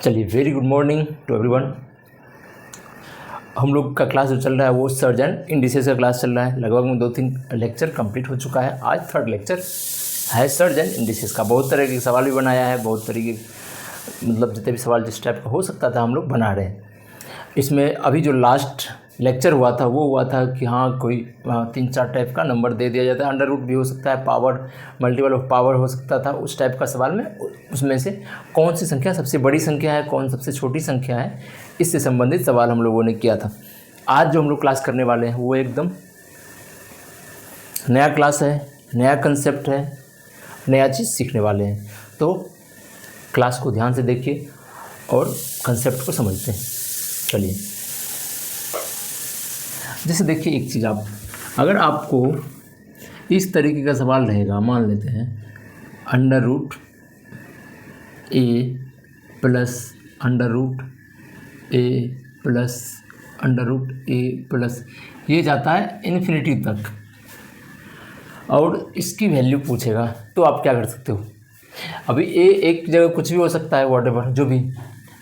चलिए, very good morning to everyone. हम लोग का क्लास जो चल रहा है वो सर्ज एंड इंडिसेस का क्लास चल रहा है। लगभग में 2-3 लेक्चर कंप्लीट हो चुका है। आज थर्ड लेक्चर है सर्ज एंड इंडिसेस का। बहुत तरह के सवाल भी बनाया है, बहुत तरीके मतलब जितने भी सवाल जिस टाइप का हो सकता था हम लोग बना रहे हैं। इसमें अभी जो लास्ट लेक्चर हुआ था वो हुआ था कि हाँ कोई 3-4 टाइप का नंबर दे दिया जाता है। अंडर रूट भी हो सकता है, पावर मल्टीपल ऑफ पावर हो सकता था। उस टाइप का सवाल में उसमें से कौन सी संख्या सबसे बड़ी संख्या है, कौन सबसे छोटी संख्या है, इससे संबंधित सवाल हम लोगों ने किया था। आज जो हम लोग क्लास करने वाले हैं वो एकदम नया क्लास है, नया कंसेप्ट है, नया चीज़ सीखने वाले हैं। तो क्लास को ध्यान से देखिए और कंसेप्ट को समझते हैं। चलिए, जैसे देखिए एक चीज़, आप अगर आपको इस तरीके का सवाल रहेगा, मान लेते हैं under root a plus under root a plus under root a plus, ये जाता है इन्फिनिटी तक और इसकी वैल्यू पूछेगा, तो आप क्या कर सकते हो? अभी ए एक जगह कुछ भी हो सकता है, व्हाटएवर जो भी,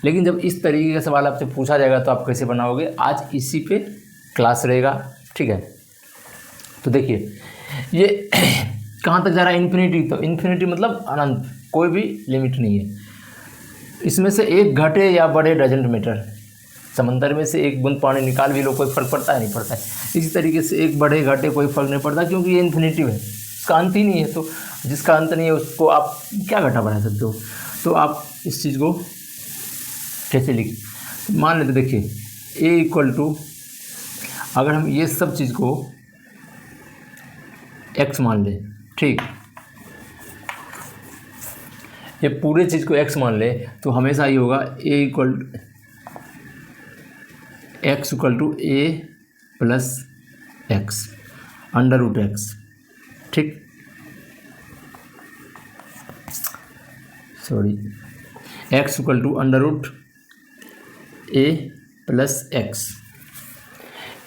लेकिन जब इस तरीके का सवाल आपसे पूछा जाएगा तो आप कैसे बनाओगे? आज इसी पे क्लास रहेगा, ठीक है। तो देखिए ये कहाँ तक जा रहा है? इन्फिनिटी। तो इन्फिनिटी मतलब अनंत, कोई भी लिमिट नहीं है। इसमें से एक घटे या बढ़े डजेंट मैटर। समंदर में से एक बूंद पानी निकाल भी लो, कोई फर्क पड़ता है? नहीं पड़ता है। इसी तरीके से एक बढ़े घटे कोई फर्क नहीं पड़ता, क्योंकि ये इन्फिनिटी है, इसका अंत ही नहीं है। तो जिसका अंत नहीं है उसको आप क्या घटा बना सकते हो? तो आप इस चीज़ को कैसे लिख मान लेते, देखिए ए इक्वल टू, अगर हम ये सब चीज़ को x मान लें, ठीक, ये पूरे चीज़ को x मान ले तो हमेशा ये होगा a equal x equal to a plus x under root x, ठीक, sorry, x equal to under root a plus x,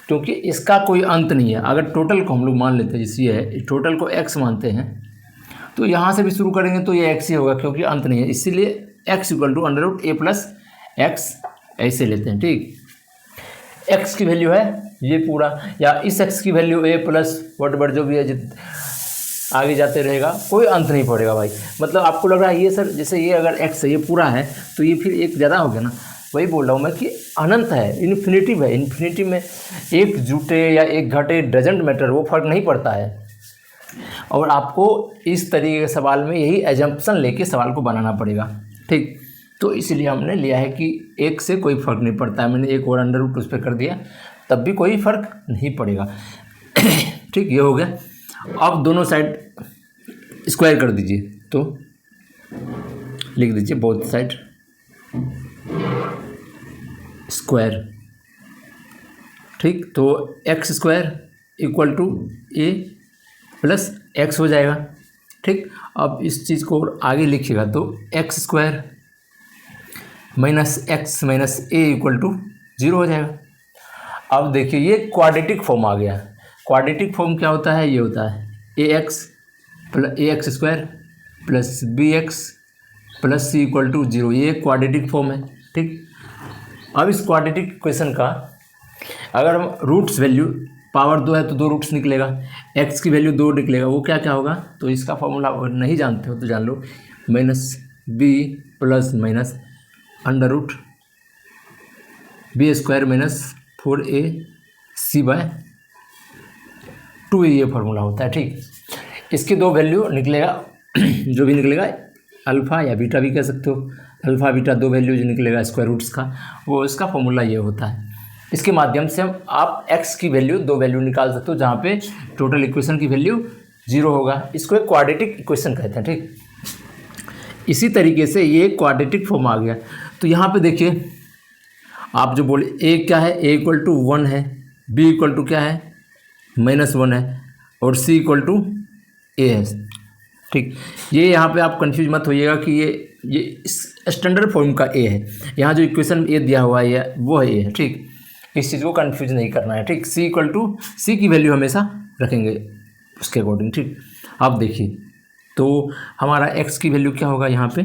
क्योंकि इसका कोई अंत नहीं है। अगर टोटल को हम लोग मान लेते हैं, जैसे ये है, टोटल को x मानते हैं, तो यहाँ से भी शुरू करेंगे तो ये x ही होगा, क्योंकि अंत नहीं है। इसीलिए x equal to under root a plus x ऐसे लेते हैं, ठीक। x की वैल्यू है ये पूरा, या इस x की वैल्यू a प्लस वटएवर जो भी है, आगे जाते रहेगा, कोई अंत नहीं पड़ेगा भाई। मतलब आपको लग रहा है ये सर, जैसे ये अगर x है, ये पूरा है, तो ये फिर एक ज़्यादा हो गया ना। वही बोल रहा हूँ मैं कि अनंत है, इन्फिनिटी है। इन्फिनिटी में एक जुटे या एक घटे डजेंट मैटर, वो फर्क नहीं पड़ता है। और आपको इस तरीके के सवाल में यही एजम्पशन लेके सवाल को बनाना पड़ेगा, ठीक। तो इसलिए हमने लिया है कि एक से कोई फ़र्क नहीं पड़ता है। मैंने एक और अंडर रूट उस पर कर दिया, तब भी कोई फ़र्क नहीं पड़ेगा, ठीक। ये हो गया। अब दोनों साइड स्क्वायर कर दीजिए, तो लिख दीजिए बोथ साइड स्क्वायर, ठीक। तो x square equal to a plus x हो जाएगा, ठीक। अब इस चीज़ को आगे लिखिएगा तो x square minus x minus a equal to 0 हो जाएगा। अब देखिए ये क्वाड्रेटिक फॉर्म आ गया। क्वाड्रेटिक फॉर्म क्या होता है? ये होता है a x square plus b x plus c equal to 0। ये क्वाड्रेटिक फॉर्म है, ठीक। अब इस क्वाड्रेटिक इक्वेशन का अगर हम रूट्स वैल्यू, पावर 2 है तो 2 रूट्स निकलेगा, x की वैल्यू 2 निकलेगा, वो क्या क्या होगा? तो इसका फॉर्मूला अगर नहीं जानते हो तो जान लो, minus b plus minus under root b square minus 4ac by 2a, ये फार्मूला होता है, ठीक। इसकी 2 वैल्यू निकलेगा, जो भी निकलेगा, अल्फ़ा या बीटा भी कह सकते हो, अल्फ़ा बीटा 2 वैल्यू जो निकलेगा स्क्वायर रूट्स का, वो इसका फॉर्मूला ये होता है। इसके माध्यम से हम आप x की वैल्यू 2 वैल्यू निकाल सकते हो, जहाँ पे टोटल इक्वेशन की वैल्यू 0 होगा। इसको एक क्वाड्रेटिक इक्वेशन कहते हैं, ठीक। इसी तरीके से ये क्वाड्रेटिक फॉर्म आ गया। तो यहाँ पे देखिए आप जो बोले a क्या है, a इक्वल टू 1 है, b इक्वल टू क्या है, -1 है, और c इक्वल टू a है, ठीक। ये यहाँ पे आप कंफ्यूज मत होइएगा कि ये स्टैंडर्ड फॉर्म का a है। यहाँ जो इक्वेशन a दिया हुआ है वो है a है, ठीक। इस चीज़ को कंफ्यूज नहीं करना है, ठीक। c इक्वल टू, c की वैल्यू हमेशा रखेंगे उसके अकॉर्डिंग, ठीक। अब देखिए तो हमारा x की वैल्यू क्या होगा यहाँ पे,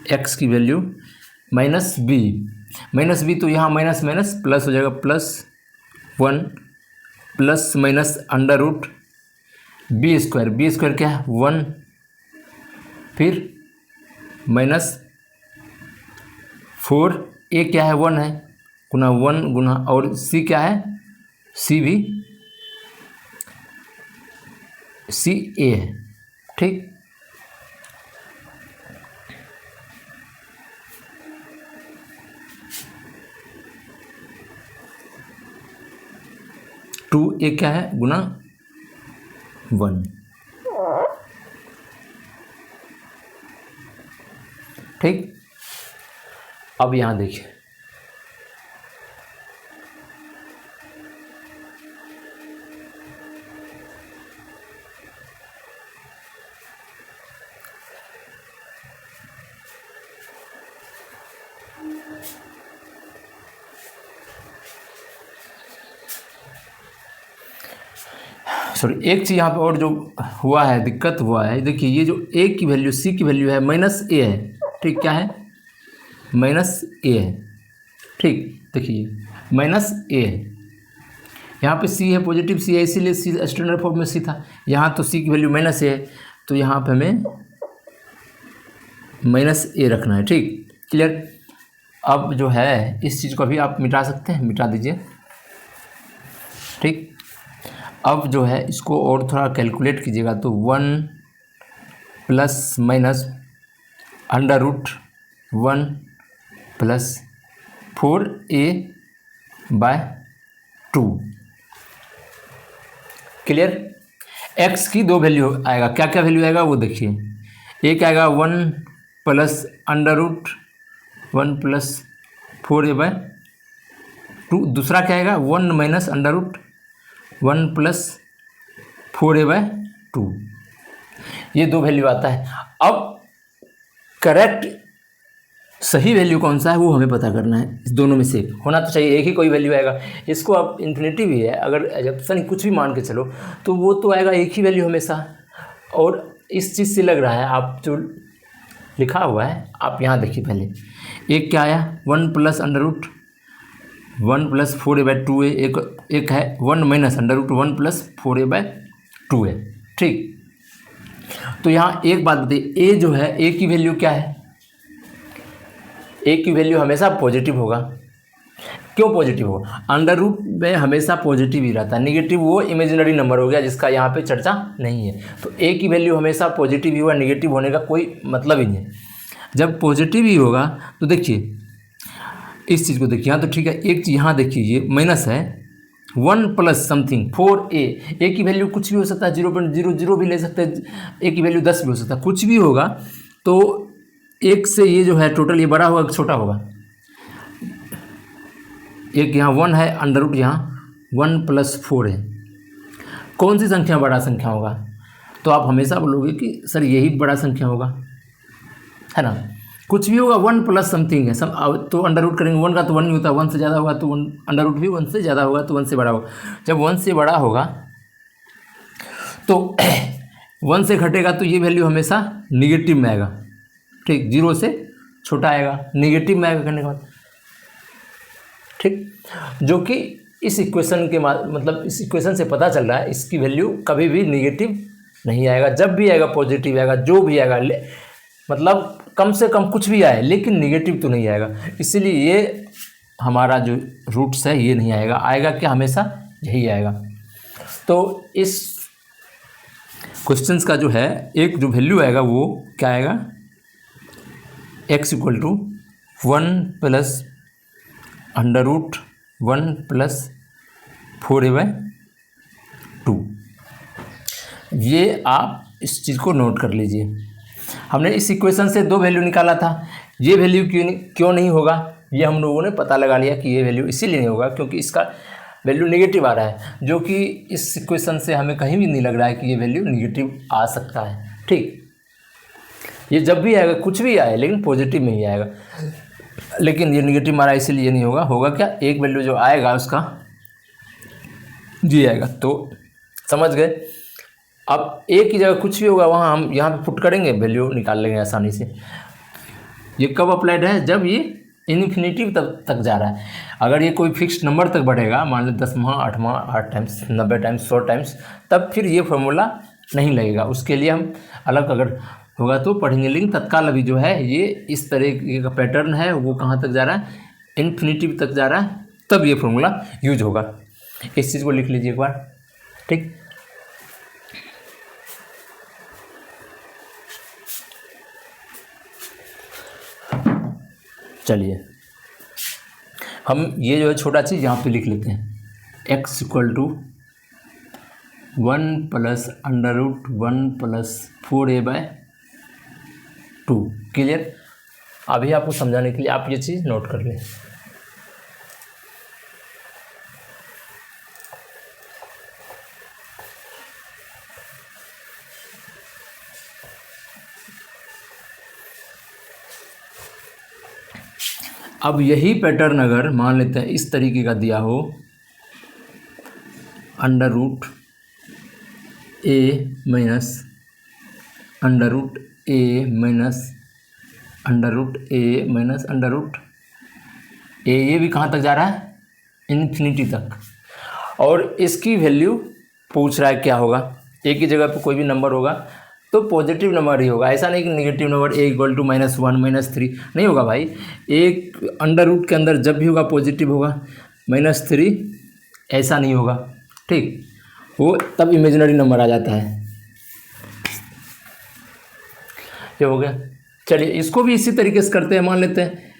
एक्स की वैल्यू माइनस बी, तो यहाँ माइनस माइनस प्लस हो जाएगा, +1 plus minus under root b square क्या है 1, फिर -4, ए क्या है 1 है, गुना 1 गुना, और सी क्या है, सी भी सी ए है, ठीक। टू ए क्या है गुना 1, ठीक। अब यहां देखिए सॉरी, एक चीज़ यहाँ पे और जो हुआ है, दिक्कत हुआ है, देखिए ये जो ए की वैल्यू सी की वैल्यू है -a है, ठीक, क्या है -a है, ठीक। देखिए -a है, यहाँ पे सी है, पॉजिटिव सी है, इसीलिए सी स्टैंडर्ड फॉर्म में सी था। यहाँ तो सी की वैल्यू -a है, तो यहाँ पे हमें -a रखना है, ठीक, क्लियर। अब जो है इस चीज़ को अभी आप मिटा सकते हैं, मिटा दीजिए, ठीक। अब जो है इसको और थोड़ा कैलकुलेट कीजिएगा, तो 1 plus minus under root 1 plus 4a/2, clear. x की दो वैल्यू आएगा, क्या क्या वैल्यू आएगा वो देखिए। एक आएगा 1 plus under root 1 plus 4a/2, दूसरा क्या आएगा 1 minus under root 1 plus 4a/2, ये दो वैल्यू आता है। अब करेक्ट सही वैल्यू कौन सा है वो हमें पता करना है, इस दोनों में से होना तो चाहिए, एक ही कोई वैल्यू आएगा। इसको अब इन्फिनिटी भी है, अगर एजप्शन कुछ भी मान के चलो तो वो तो आएगा एक ही वैल्यू हमेशा। और इस चीज़ से लग रहा है, आप जो लिखा हुआ है आप यहाँ देखिए, पहले एक क्या आया 1 plus under root 1 plus 4a/2 है, एक है 1 minus under root 1 plus 4a/2 है, ठीक। तो यहाँ एक बात बताइए, ए जो है ए की वैल्यू क्या है, ए की वैल्यू हमेशा पॉजिटिव होगा। क्यों पॉजिटिव होगा, अंडर रूट में हमेशा पॉजिटिव ही रहता है, नेगेटिव वो इमेजिनरी नंबर हो गया जिसका यहाँ पे चर्चा नहीं है। तो ए की वैल्यू हमेशा पॉजिटिव ही होगा, नेगेटिव होने का कोई मतलब ही नहीं है। जब पॉजिटिव ही होगा तो देखिए इस चीज़ को देखिए, यहाँ तो ठीक है, एक चीज़ यहाँ देखिए, ये माइनस है 1 प्लस समथिंग 4a, ए की वैल्यू कुछ भी हो सकता है, 0.00 भी ले सकते हैं, ए की वैल्यू 10 भी हो सकता है, कुछ भी होगा। तो एक से ये जो है टोटल ये बड़ा होगा कि छोटा होगा, एक यहाँ 1 है, अंडर रूट यहाँ 1 प्लस 4 है, कौन सी संख्या बड़ा संख्या होगा, तो आप हमेशा बोलोगे कि सर यही बड़ा संख्या होगा, है ना। कुछ भी होगा 1 प्लस समथिंग है, तो अंडर रूट करेंगे 1 का तो 1 नहीं होता, 1 से ज़्यादा होगा तो अंडर रूट भी 1 से ज़्यादा होगा तो 1 से बड़ा होगा। जब 1 से बड़ा होगा तो 1 से घटेगा तो ये वैल्यू हमेशा निगेटिव में आएगा, ठीक, 0 से छोटा आएगा, निगेटिव में आएगा करने के बाद, ठीक। जो कि इस इक्वेशन के मतलब इस इक्वेशन से पता चल रहा है इसकी वैल्यू कभी भी निगेटिव नहीं आएगा, जब भी आएगा पॉजिटिव आएगा, जो भी आएगा मतलब कम से कम कुछ भी आए लेकिन निगेटिव तो नहीं आएगा। इसीलिए ये हमारा जो रूट्स है ये नहीं आएगा, आएगा क्या हमेशा यही आएगा। तो इस क्वेश्चंस का जो है एक जो वैल्यू आएगा वो क्या आएगा, x equal to 1 plus under root 1 plus 4a/2। ये आप इस चीज़ को नोट कर लीजिए। हमने इस इक्वेशन से दो वैल्यू निकाला था, ये वैल्यू क्यों नहीं होगा ये हम लोगों ने पता लगा लिया कि ये वैल्यू इसीलिए नहीं होगा क्योंकि इसका वैल्यू नेगेटिव आ रहा है, जो कि इस इक्वेशन से हमें कहीं भी नहीं लग रहा है कि ये वैल्यू नेगेटिव आ सकता है, ठीक। ये जब भी आएगा कुछ भी आए लेकिन पॉजिटिव में ही आएगा, लेकिन ये नेगेटिव मारा इसलिए नहीं होगा। होगा क्या, एक वैल्यू जो आएगा उसका जी आएगा, तो समझ गए। अब ए की जगह कुछ भी होगा वहाँ हम यहाँ पे पुट करेंगे, वैल्यू निकाल लेंगे आसानी से। ये कब अप्लाइड है? जब ये इन्फिनिटी तक जा रहा है। अगर ये कोई फिक्स नंबर तक बढ़ेगा, मान लो 10वां 8वां 8 टाइम्स 90 टाइम्स 100 टाइम्स, तब फिर ये फॉर्मूला नहीं लगेगा। उसके लिए हम अलग अगर होगा तो पढ़ेंगे। लेकिन तत्काल अभी जो है ये इस तरह का पैटर्न है, वो कहाँ तक जा रहा है? इन्फिनिटी तक जा रहा है, तब ये फॉर्मूला यूज होगा। इस चीज़ को लिख लीजिए एक बार, ठीक। चलिए हम ये जो है छोटा चीज़ यहाँ पे लिख लेते हैं। x equal to 1 plus under root 1 plus 4a/2। Clear? अभी आपको समझाने के लिए आप ये चीज़ नोट कर लें। अब यही पैटर्न अगर मान लेते हैं इस तरीके का दिया हो, under root A minus under root A minus under root A minus under root a, ये भी कहाँ तक जा रहा है? इन्फिनिटी तक। और इसकी वैल्यू पूछ रहा है क्या होगा? एक ही जगह पे कोई भी नंबर होगा तो पॉजिटिव नंबर ही होगा, ऐसा नहीं कि negative number a equal to -1 -3 नहीं होगा भाई। एक अंडर रूट के अंदर जब भी होगा पॉजिटिव होगा, -3 ऐसा नहीं होगा, ठीक। वो तब इमेजिनरी नंबर आ जाता है। ये हो गया। चलिए इसको भी इसी तरीके से करते हैं। मान लेते हैं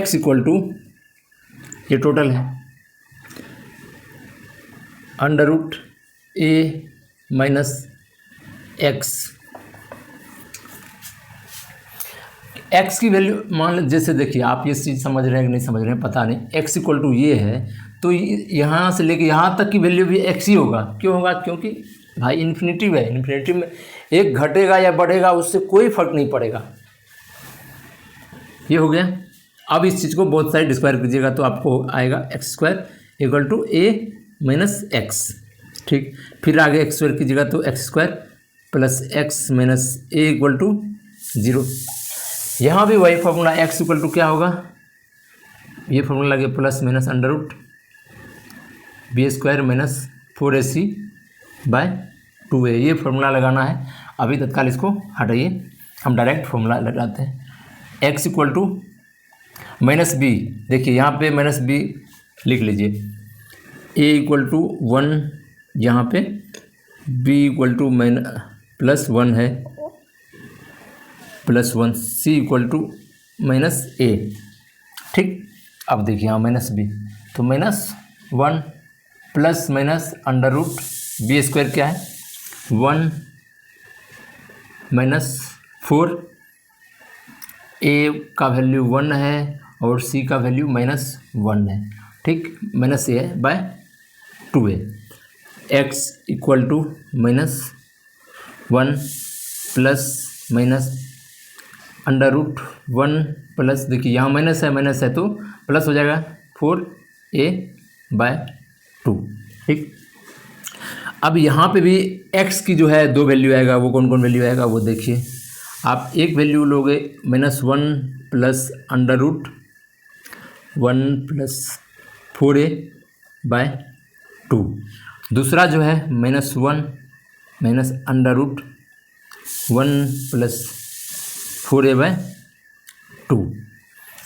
x इक्वल टू, ये टोटल है, under root a minus x की वैल्यू मान लो, जैसे देखिए आप ये चीज़ समझ रहे हैं कि नहीं समझ रहे हैं पता नहीं। x इक्वल टू ये है तो यहाँ से लेके यहाँ तक की वैल्यू भी x ही होगा। क्यों होगा? क्योंकि भाई इन्फिनिटिव है। इन्फिनिटिव में एक घटेगा या बढ़ेगा उससे कोई फर्क नहीं पड़ेगा। ये हो गया। अब इस चीज़ को बहुत साइड स्क्वायर कीजिएगा तो आपको आएगा x² equal to a minus x, ठीक। फिर आगे x² कीजिएगा तो x² plus x minus a equal to 0। यहाँ भी वही फॉर्मूला, x इक्वल टू क्या होगा? ये फॉर्मूला लगे plus minus under root b² minus 4ac/2a, ये फॉर्मूला लगाना है। अभी तत्काल इसको हटाइए, हम डायरेक्ट फॉर्मूला लगाते हैं। x equal to minus b, देखिए यहाँ पे माइनस b लिख लीजिए। a इक्वल टू 1 यहाँ पे, b इक्वल टू +1 है, +1, c इक्वल टू -a, ठीक। अब देखिए यहाँ -b तो -1 plus minus under root b² क्या है? 1 -4, a का वैल्यू 1 है और c का वैल्यू -1 है, ठीक। -a है /2a। x equal to -1 plus minus under root 1 plus, देखिए यहाँ माइनस है तो प्लस हो जाएगा 4a/2, ठीक। अब यहाँ पे भी x की जो है 2 वैल्यू आएगा। वो कौन कौन वैल्यू आएगा वो देखिए। आप एक वैल्यू लोगे -1 plus under root 1 plus 4a/2। दूसरा जो है -1 minus under root 1 plus 4a/2,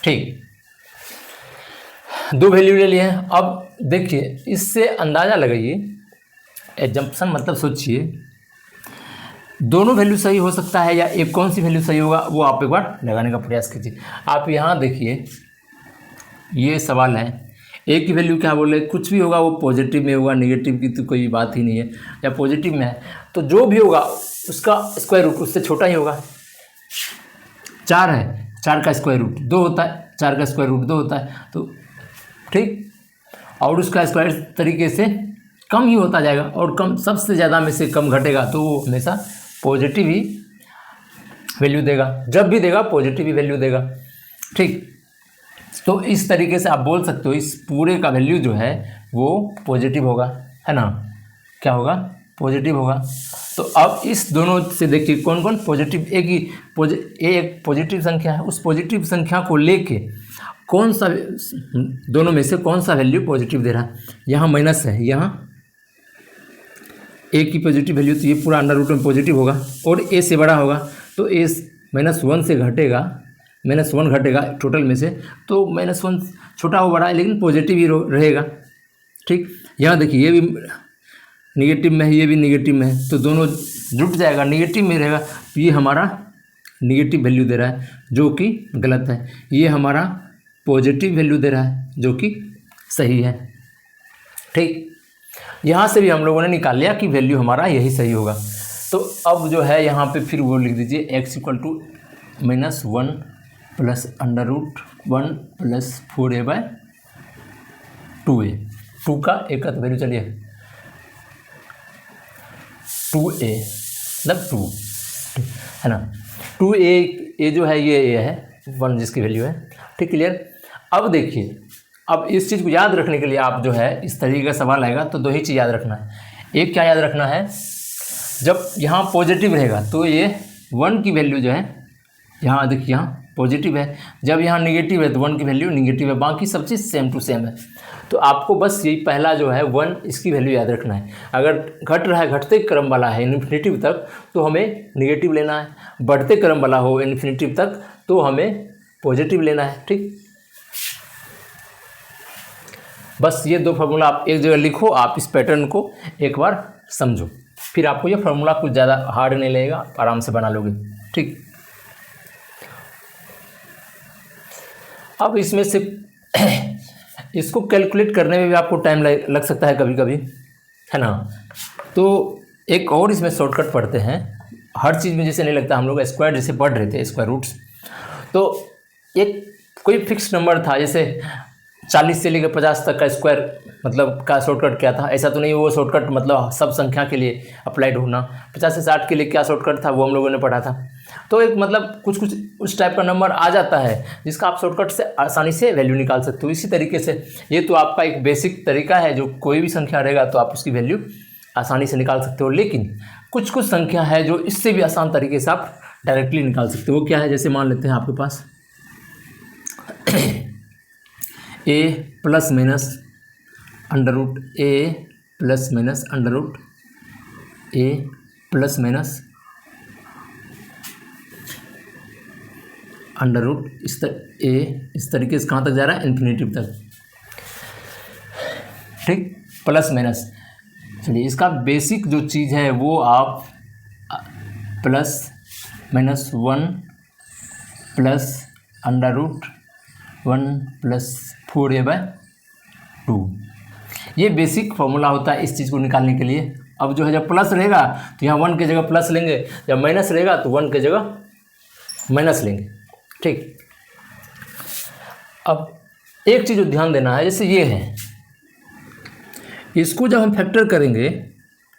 ठीक। 2 वैल्यू ले लिए हैं। अब देखिए इससे अंदाज़ा लगाइए, एग्जाम्पशन मतलब सोचिए दोनों वैल्यू सही हो सकता है या एक कौन सी वैल्यू सही होगा, वो आप एक बार लगाने का प्रयास कीजिए। आप यहाँ देखिए ये सवाल है, ए की वैल्यू क्या बोले? कुछ भी होगा वो पॉजिटिव में होगा, नेगेटिव की तो कोई बात ही नहीं है, या पॉजिटिव में है तो जो भी होगा उसका स्क्वायर रूट उससे छोटा ही होगा। 4 है, 4 का स्क्वायर रूट 2 होता है, 4 का स्क्वायर रूट 2 होता है, तो ठीक। और उसका स्क्वायर तरीके से कम ही होता जाएगा, और कम सबसे ज़्यादा में से कम घटेगा तो वो हमेशा पॉजिटिव ही वैल्यू देगा। जब भी देगा पॉजिटिव ही वैल्यू देगा, ठीक। तो इस तरीके से आप बोल सकते हो इस पूरे का वैल्यू जो है वो पॉजिटिव होगा, है ना? क्या होगा? पॉजिटिव होगा। तो अब इस दोनों से देखिए कौन कौन पॉजिटिव, एक पॉजिटिव संख्या है, उस पॉजिटिव संख्या को लेके कौन सा दोनों में से कौन सा वैल्यू पॉजिटिव दे रहा है। यहाँ माइनस है, यहाँ ए की पॉजिटिव वैल्यू, तो ये पूरा अंडर रूट में पॉजिटिव होगा और ए से बड़ा होगा, तो ए -1 से घटेगा, -1 घटेगा टोटल में से, तो -1 छोटा हो बड़ा है लेकिन पॉजिटिव ही रहेगा। ठीक, यहाँ देखिए ये भी निगेटिव में है, ये भी निगेटिव में है, तो दोनों जुट जाएगा, निगेटिव में रहेगा, तो ये हमारा निगेटिव वैल्यू दे रहा है जो कि गलत है, ये हमारा पॉजिटिव वैल्यू दे रहा है जो कि सही है। ठीक, यहाँ से भी हम लोगों ने निकाल लिया कि वैल्यू हमारा यही सही होगा। तो अब जो है यहाँ पे फिर वो लिख दीजिए x = -1 + √1 + 4a/2a, 2 का एक का तो वैल्यू चलिए 2a मतलब 2 है ना, 2a जो है ये a है 1 जिसकी वैल्यू है। ठीक, क्लियर। अब देखिए, अब इस चीज़ को याद रखने के लिए आप जो है इस तरीके का सवाल आएगा तो दो ही चीज़ याद रखना है। एक क्या याद रखना है, जब यहाँ पॉजिटिव रहेगा तो ये 1 की वैल्यू जो है, यहाँ देखिए यहाँ पॉजिटिव है, जब यहाँ निगेटिव है तो 1 की वैल्यू निगेटिव है, बाकी सब चीज़ सेम टू सेम है। तो आपको बस यही पहला जो है 1 इसकी वैल्यू याद रखना है। अगर घट रहा है, घटते क्रम वाला है इन्फिनिटिव तक तो हमें निगेटिव लेना है, बढ़ते क्रम वाला हो इन्फिनिटिव तक तो हमें पॉजिटिव लेना है। ठीक, बस ये दो फार्मूला आप एक जगह लिखो, आप इस पैटर्न को एक बार समझो, फिर आपको ये फार्मूला कुछ ज़्यादा हार्ड नहीं लगेगा, आराम से बना लोगे। ठीक, अब इसमें से इसको कैलकुलेट करने में भी आपको टाइम लग सकता है कभी कभी, है ना। तो एक और इसमें शॉर्टकट पढ़ते हैं, हर चीज़ में जैसे नहीं लगता, हम लोग स्क्वायर जैसे पढ़ रहे थे स्क्वायर रूट्स, तो एक कोई फिक्स नंबर था, जैसे 40 से लेकर 50 तक का स्क्वायर मतलब का शॉर्टकट क्या था, ऐसा तो नहीं वो शॉर्टकट मतलब सब संख्या के लिए अप्लाइड होना। 50 से 60 के लिए क्या शॉर्टकट था वो हम लोगों ने पढ़ा था। तो एक मतलब कुछ उस टाइप का नंबर आ जाता है जिसका आप शॉर्टकट से आसानी से वैल्यू निकाल सकते हो। इसी तरीके से ये तो आपका एक बेसिक तरीका है, जो कोई भी संख्या रहेगा तो आप उसकी वैल्यू आसानी से निकाल सकते हो। लेकिन कुछ संख्या है जो इससे भी आसान तरीके से आप डायरेक्टली निकाल सकते हो। वो क्या है, जैसे मान लेते हैं आपके पास a ± √a ± √a ± इस तरीके से कहाँ तक जा रहा है, इन्फिनिटिव तक। ठीक, प्लस माइनस, चलिए इसका बेसिक जो चीज़ है वो आप ±1 + √1 + 4a/2, ये बेसिक फॉर्मूला होता है इस चीज़ को निकालने के लिए। अब जो है जब प्लस रहेगा तो यहाँ 1 की जगह प्लस लेंगे, जब माइनस रहेगा तो 1 की जगह माइनस लेंगे। ठीक, अब एक चीज़ जो ध्यान देना है, जैसे ये है, इसको जब हम फैक्टर करेंगे,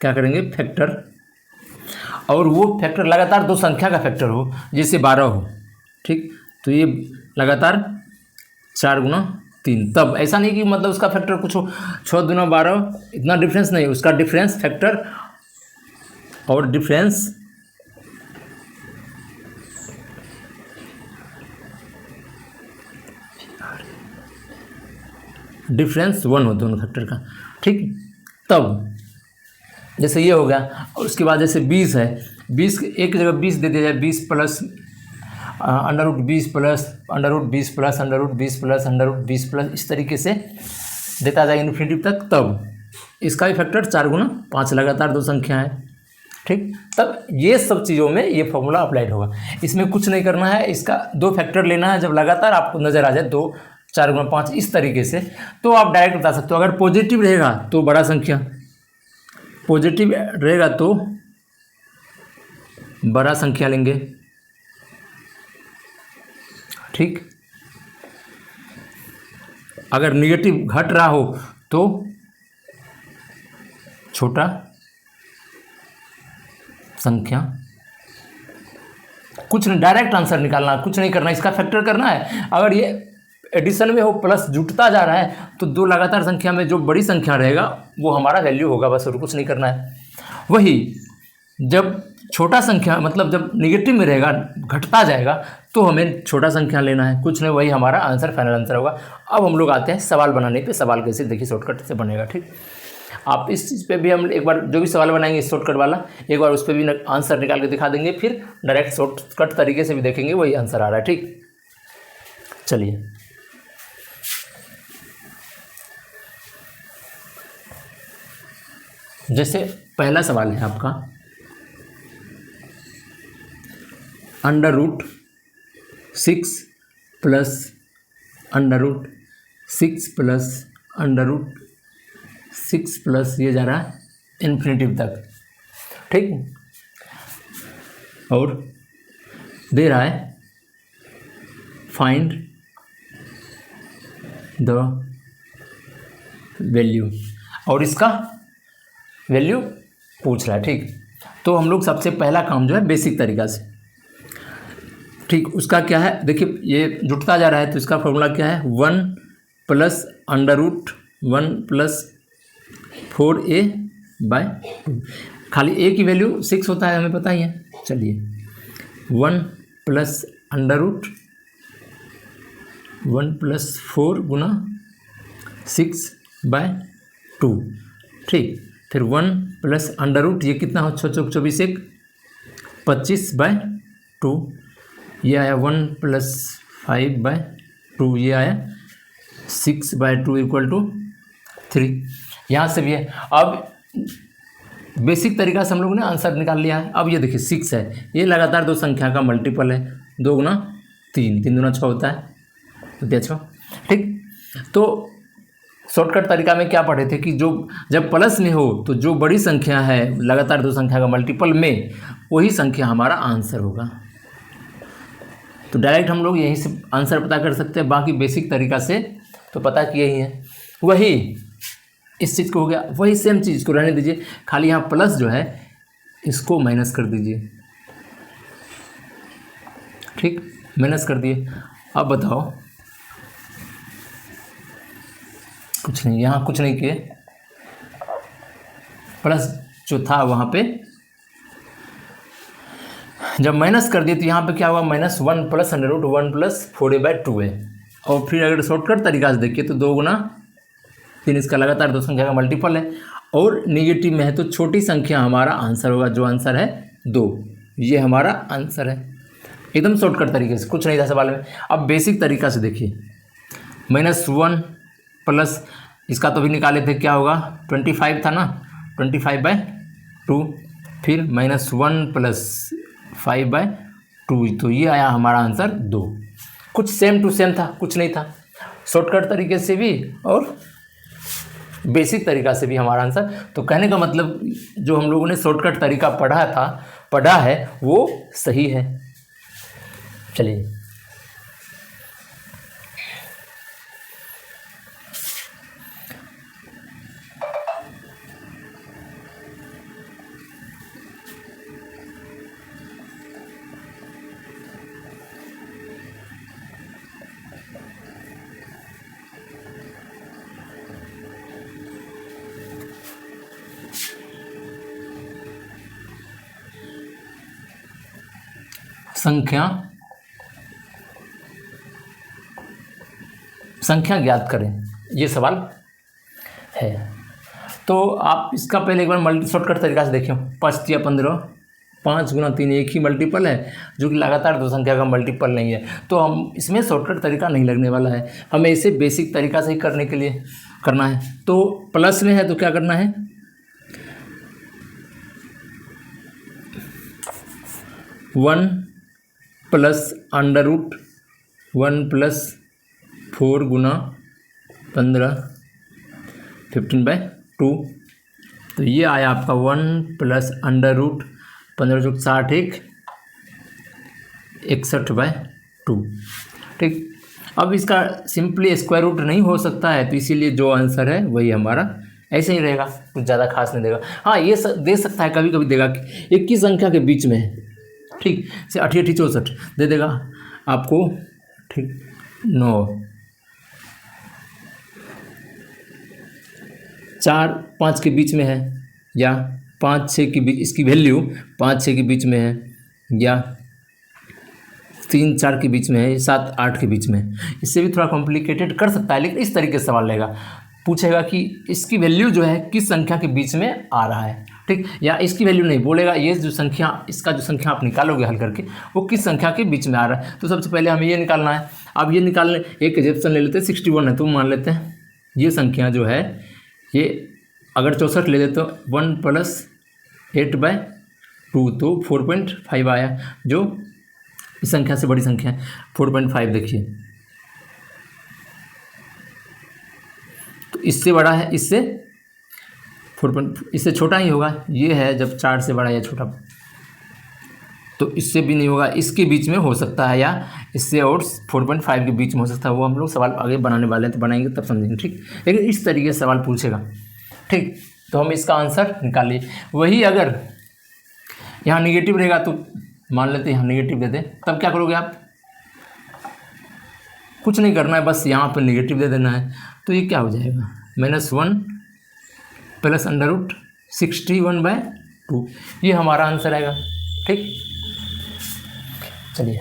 क्या करेंगे फैक्टर, और वो फैक्टर लगातार दो संख्या का फैक्टर हो, जैसे 12 हो। ठीक, तो ये लगातार 4 × 3, तब ऐसा नहीं कि मतलब उसका फैक्टर कुछ हो 6 × 12 इतना डिफरेंस नहीं, उसका डिफरेंस फैक्टर और डिफरेंस डिफरेंस 1 हो दोनों फैक्टर का। ठीक, तब जैसे ये हो गया, और उसके बाद जैसे 20 है, 20 एक जगह 20 दे दिया जाए, 20 plus √20 plus √20 plus √20 plus √20 plus, इस तरीके से देता जाएगा इन्फिनिटिव तक, तब इसका भी फैक्टर 4 × 5 लगातार दो संख्या है। ठीक, तब ये सब चीज़ों में ये फॉर्मूला अप्लाइड होगा। इसमें कुछ नहीं करना है, इसका 2 फैक्टर लेना है, जब लगातार आपको नज़र आ जाए 2 4 × 5 इस तरीके से, तो आप डायरेक्ट बता सकते हो। अगर पॉजिटिव रहेगा तो बड़ा संख्या, पॉजिटिव रहेगा तो बड़ा संख्या लेंगे। ठीक, अगर निगेटिव घट रहा हो तो छोटा संख्या। कुछ नहीं, डायरेक्ट आंसर निकालना, कुछ नहीं करना, इसका फैक्टर करना है। अगर ये एडिशन में हो, प्लस जुटता जा रहा है, तो 2 लगातार संख्या में जो बड़ी संख्या रहेगा वो हमारा वैल्यू होगा, बस और कुछ नहीं करना है। वही जब छोटा संख्या मतलब जब नेगेटिव में रहेगा, घटता जाएगा, तो हमें छोटा संख्या लेना है, कुछ नहीं, वही हमारा आंसर फाइनल आंसर होगा। अब हम लोग आते हैं सवाल बनाने पे। सवाल कैसे, देखिए शॉर्टकट से बनेगा। ठीक, आप इस चीज़ पे भी हम एक बार जो भी सवाल बनाएंगे शॉर्टकट वाला, एक बार उस पर भी आंसर निकाल के दिखा देंगे, फिर डायरेक्ट शॉर्टकट तरीके से भी देखेंगे वही आंसर आ रहा है। ठीक, चलिए जैसे पहला सवाल है आपका, √6 प्लस √6 प्लस √6 प्लस ये जा रहा है इन्फिनिटिव तक। ठीक, और दे रहा है फाइंड द वैल्यू, और इसका वैल्यू पूछ रहा है। ठीक, तो हम लोग सबसे पहला काम जो है बेसिक तरीका से, ठीक, उसका क्या है, देखिए ये जुटता जा रहा है, तो इसका फॉर्मूला क्या है, 1 प्लस √1 प्लस 4a/2। खाली a की वैल्यू 6 होता है, हमें पता ही है। चलिए 1 प्लस √1 प्लस 4 गुना 6/2। ठीक, फिर 1 प्लस √ ये कितना हो, 24 1 25/2, ये आया 1 प्लस 5/2, ये आया 6/2 = 3। यहाँ से भी है। अब बेसिक तरीका से हम लोगों ने आंसर निकाल लिया है। अब ये देखिए 6 है, ये लगातार दो संख्या का मल्टीपल है, 2 गुना 3, 3 दूना 6 होता है, तो 6। ठीक, तो शॉर्टकट तरीका में क्या पढ़े थे कि जो जब प्लस में हो तो जो बड़ी संख्या है लगातार दो संख्या का मल्टीपल में, वही संख्या हमारा आंसर होगा। तो डायरेक्ट हम लोग यहीं से आंसर पता कर सकते हैं, बाकी बेसिक तरीका से तो पता कि यही है। वही इस चीज़ को हो गया, वही सेम चीज़ को रहने दीजिए, खाली यहाँ प्लस जो है इसको माइनस कर दीजिए। ठीक, माइनस कर दिए। अब बताओ, कुछ नहीं, यहाँ कुछ नहीं किए, प्लस जो था वहाँ पे जब माइनस कर दिए तो यहाँ पे क्या हुआ, -1 प्लस √1 प्लस 4a/2 है। और फिर अगर शॉर्टकट तरीका से देखिए तो 2 गुना 3, इसका लगातार दो संख्या का मल्टीपल है, और नेगेटिव में है तो छोटी संख्या हमारा आंसर होगा, जो आंसर है 2, ये हमारा आंसर है। एकदम शॉर्टकट तरीके से, कुछ नहीं था सवाल में। अब बेसिक तरीका से देखिए, -1 प्लस इसका तो भी निकाले थे, क्या होगा, 25 था ना, 25/2, फिर -1 प्लस 5/2, तो ये आया हमारा आंसर 2। कुछ सेम टू सेम था, कुछ नहीं था, शॉर्टकट तरीके से भी और बेसिक तरीका से भी हमारा आंसर। तो कहने का मतलब जो हम लोगों ने शॉर्टकट तरीका पढ़ा है वो सही है। चलिए संख्या ज्ञात करें, ये सवाल है। तो आप इसका पहले एक बार शॉर्टकट तरीका से देखें, 5 या 15, 5 गुना 3 एक ही मल्टीपल है, जो कि लगातार दो संख्या का मल्टीपल नहीं है, तो हम इसमें शॉर्टकट तरीका नहीं लगने वाला है, हमें इसे बेसिक तरीका से ही करने के लिए करना है। तो प्लस में है तो क्या करना है, 1 प्लस √1 प्लस 4 गुना 15 15/2, तो ये आया आपका 1 प्लस √15 जो 60 61/2। ठीक, अब इसका सिंपली स्क्वायर रूट नहीं हो सकता है, तो इसीलिए जो आंसर है वही हमारा ऐसे ही रहेगा, कुछ ज़्यादा खास नहीं देगा। हाँ, ये दे सकता है, कभी कभी देगा कि एक ही संख्या के बीच में है, ठीक, से 88 64 दे देगा आपको, ठीक, 9 4 5 के बीच में है, या 5-6 के बीच, इसकी वैल्यू 5-6 के बीच में है या 3-4 के बीच में है, 7-8 के बीच में है। इससे भी थोड़ा कॉम्प्लिकेटेड कर सकता है, लेकिन इस तरीके से सवाल लेगा, पूछेगा कि इसकी वैल्यू जो है किस संख्या के बीच में आ रहा है, ठीक, या इसकी वैल्यू नहीं बोलेगा, ये जो संख्या, इसका जो संख्या आप निकालोगे हल करके वो किस संख्या के बीच में आ रहा है। तो सबसे पहले हमें ये निकालना है। अब ये निकालने एक एग्जाम्पल ले लेते हैं, 61 है तो मान लेते हैं ये संख्या जो है, ये अगर 64 ले लेते तो 1 + 8/2 तो 4.5 आया, जो इस संख्या से बड़ी संख्या है। 4.5 देखिए, तो इससे बड़ा है, इससे 4. इससे छोटा ही होगा, ये है जब 4 से बड़ा या छोटा, तो इससे भी नहीं होगा, इसके बीच में हो सकता है, या इससे और 4.5 के बीच में हो सकता है। वो हम लोग सवाल आगे बनाने वाले हैं, तो बनाएंगे तब समझेंगे, ठीक। लेकिन इस तरीके से सवाल पूछेगा, ठीक। तो हम इसका आंसर निकालिए। वही अगर यहाँ निगेटिव रहेगा तो मान लेते हैं यहाँ निगेटिव देते, तब क्या करोगे आप, कुछ नहीं करना है, बस यहाँ पर निगेटिव दे देना है। तो ये क्या हो जाएगा, -1 + √61/2, ये हमारा आंसर आएगा, ठीक। चलिए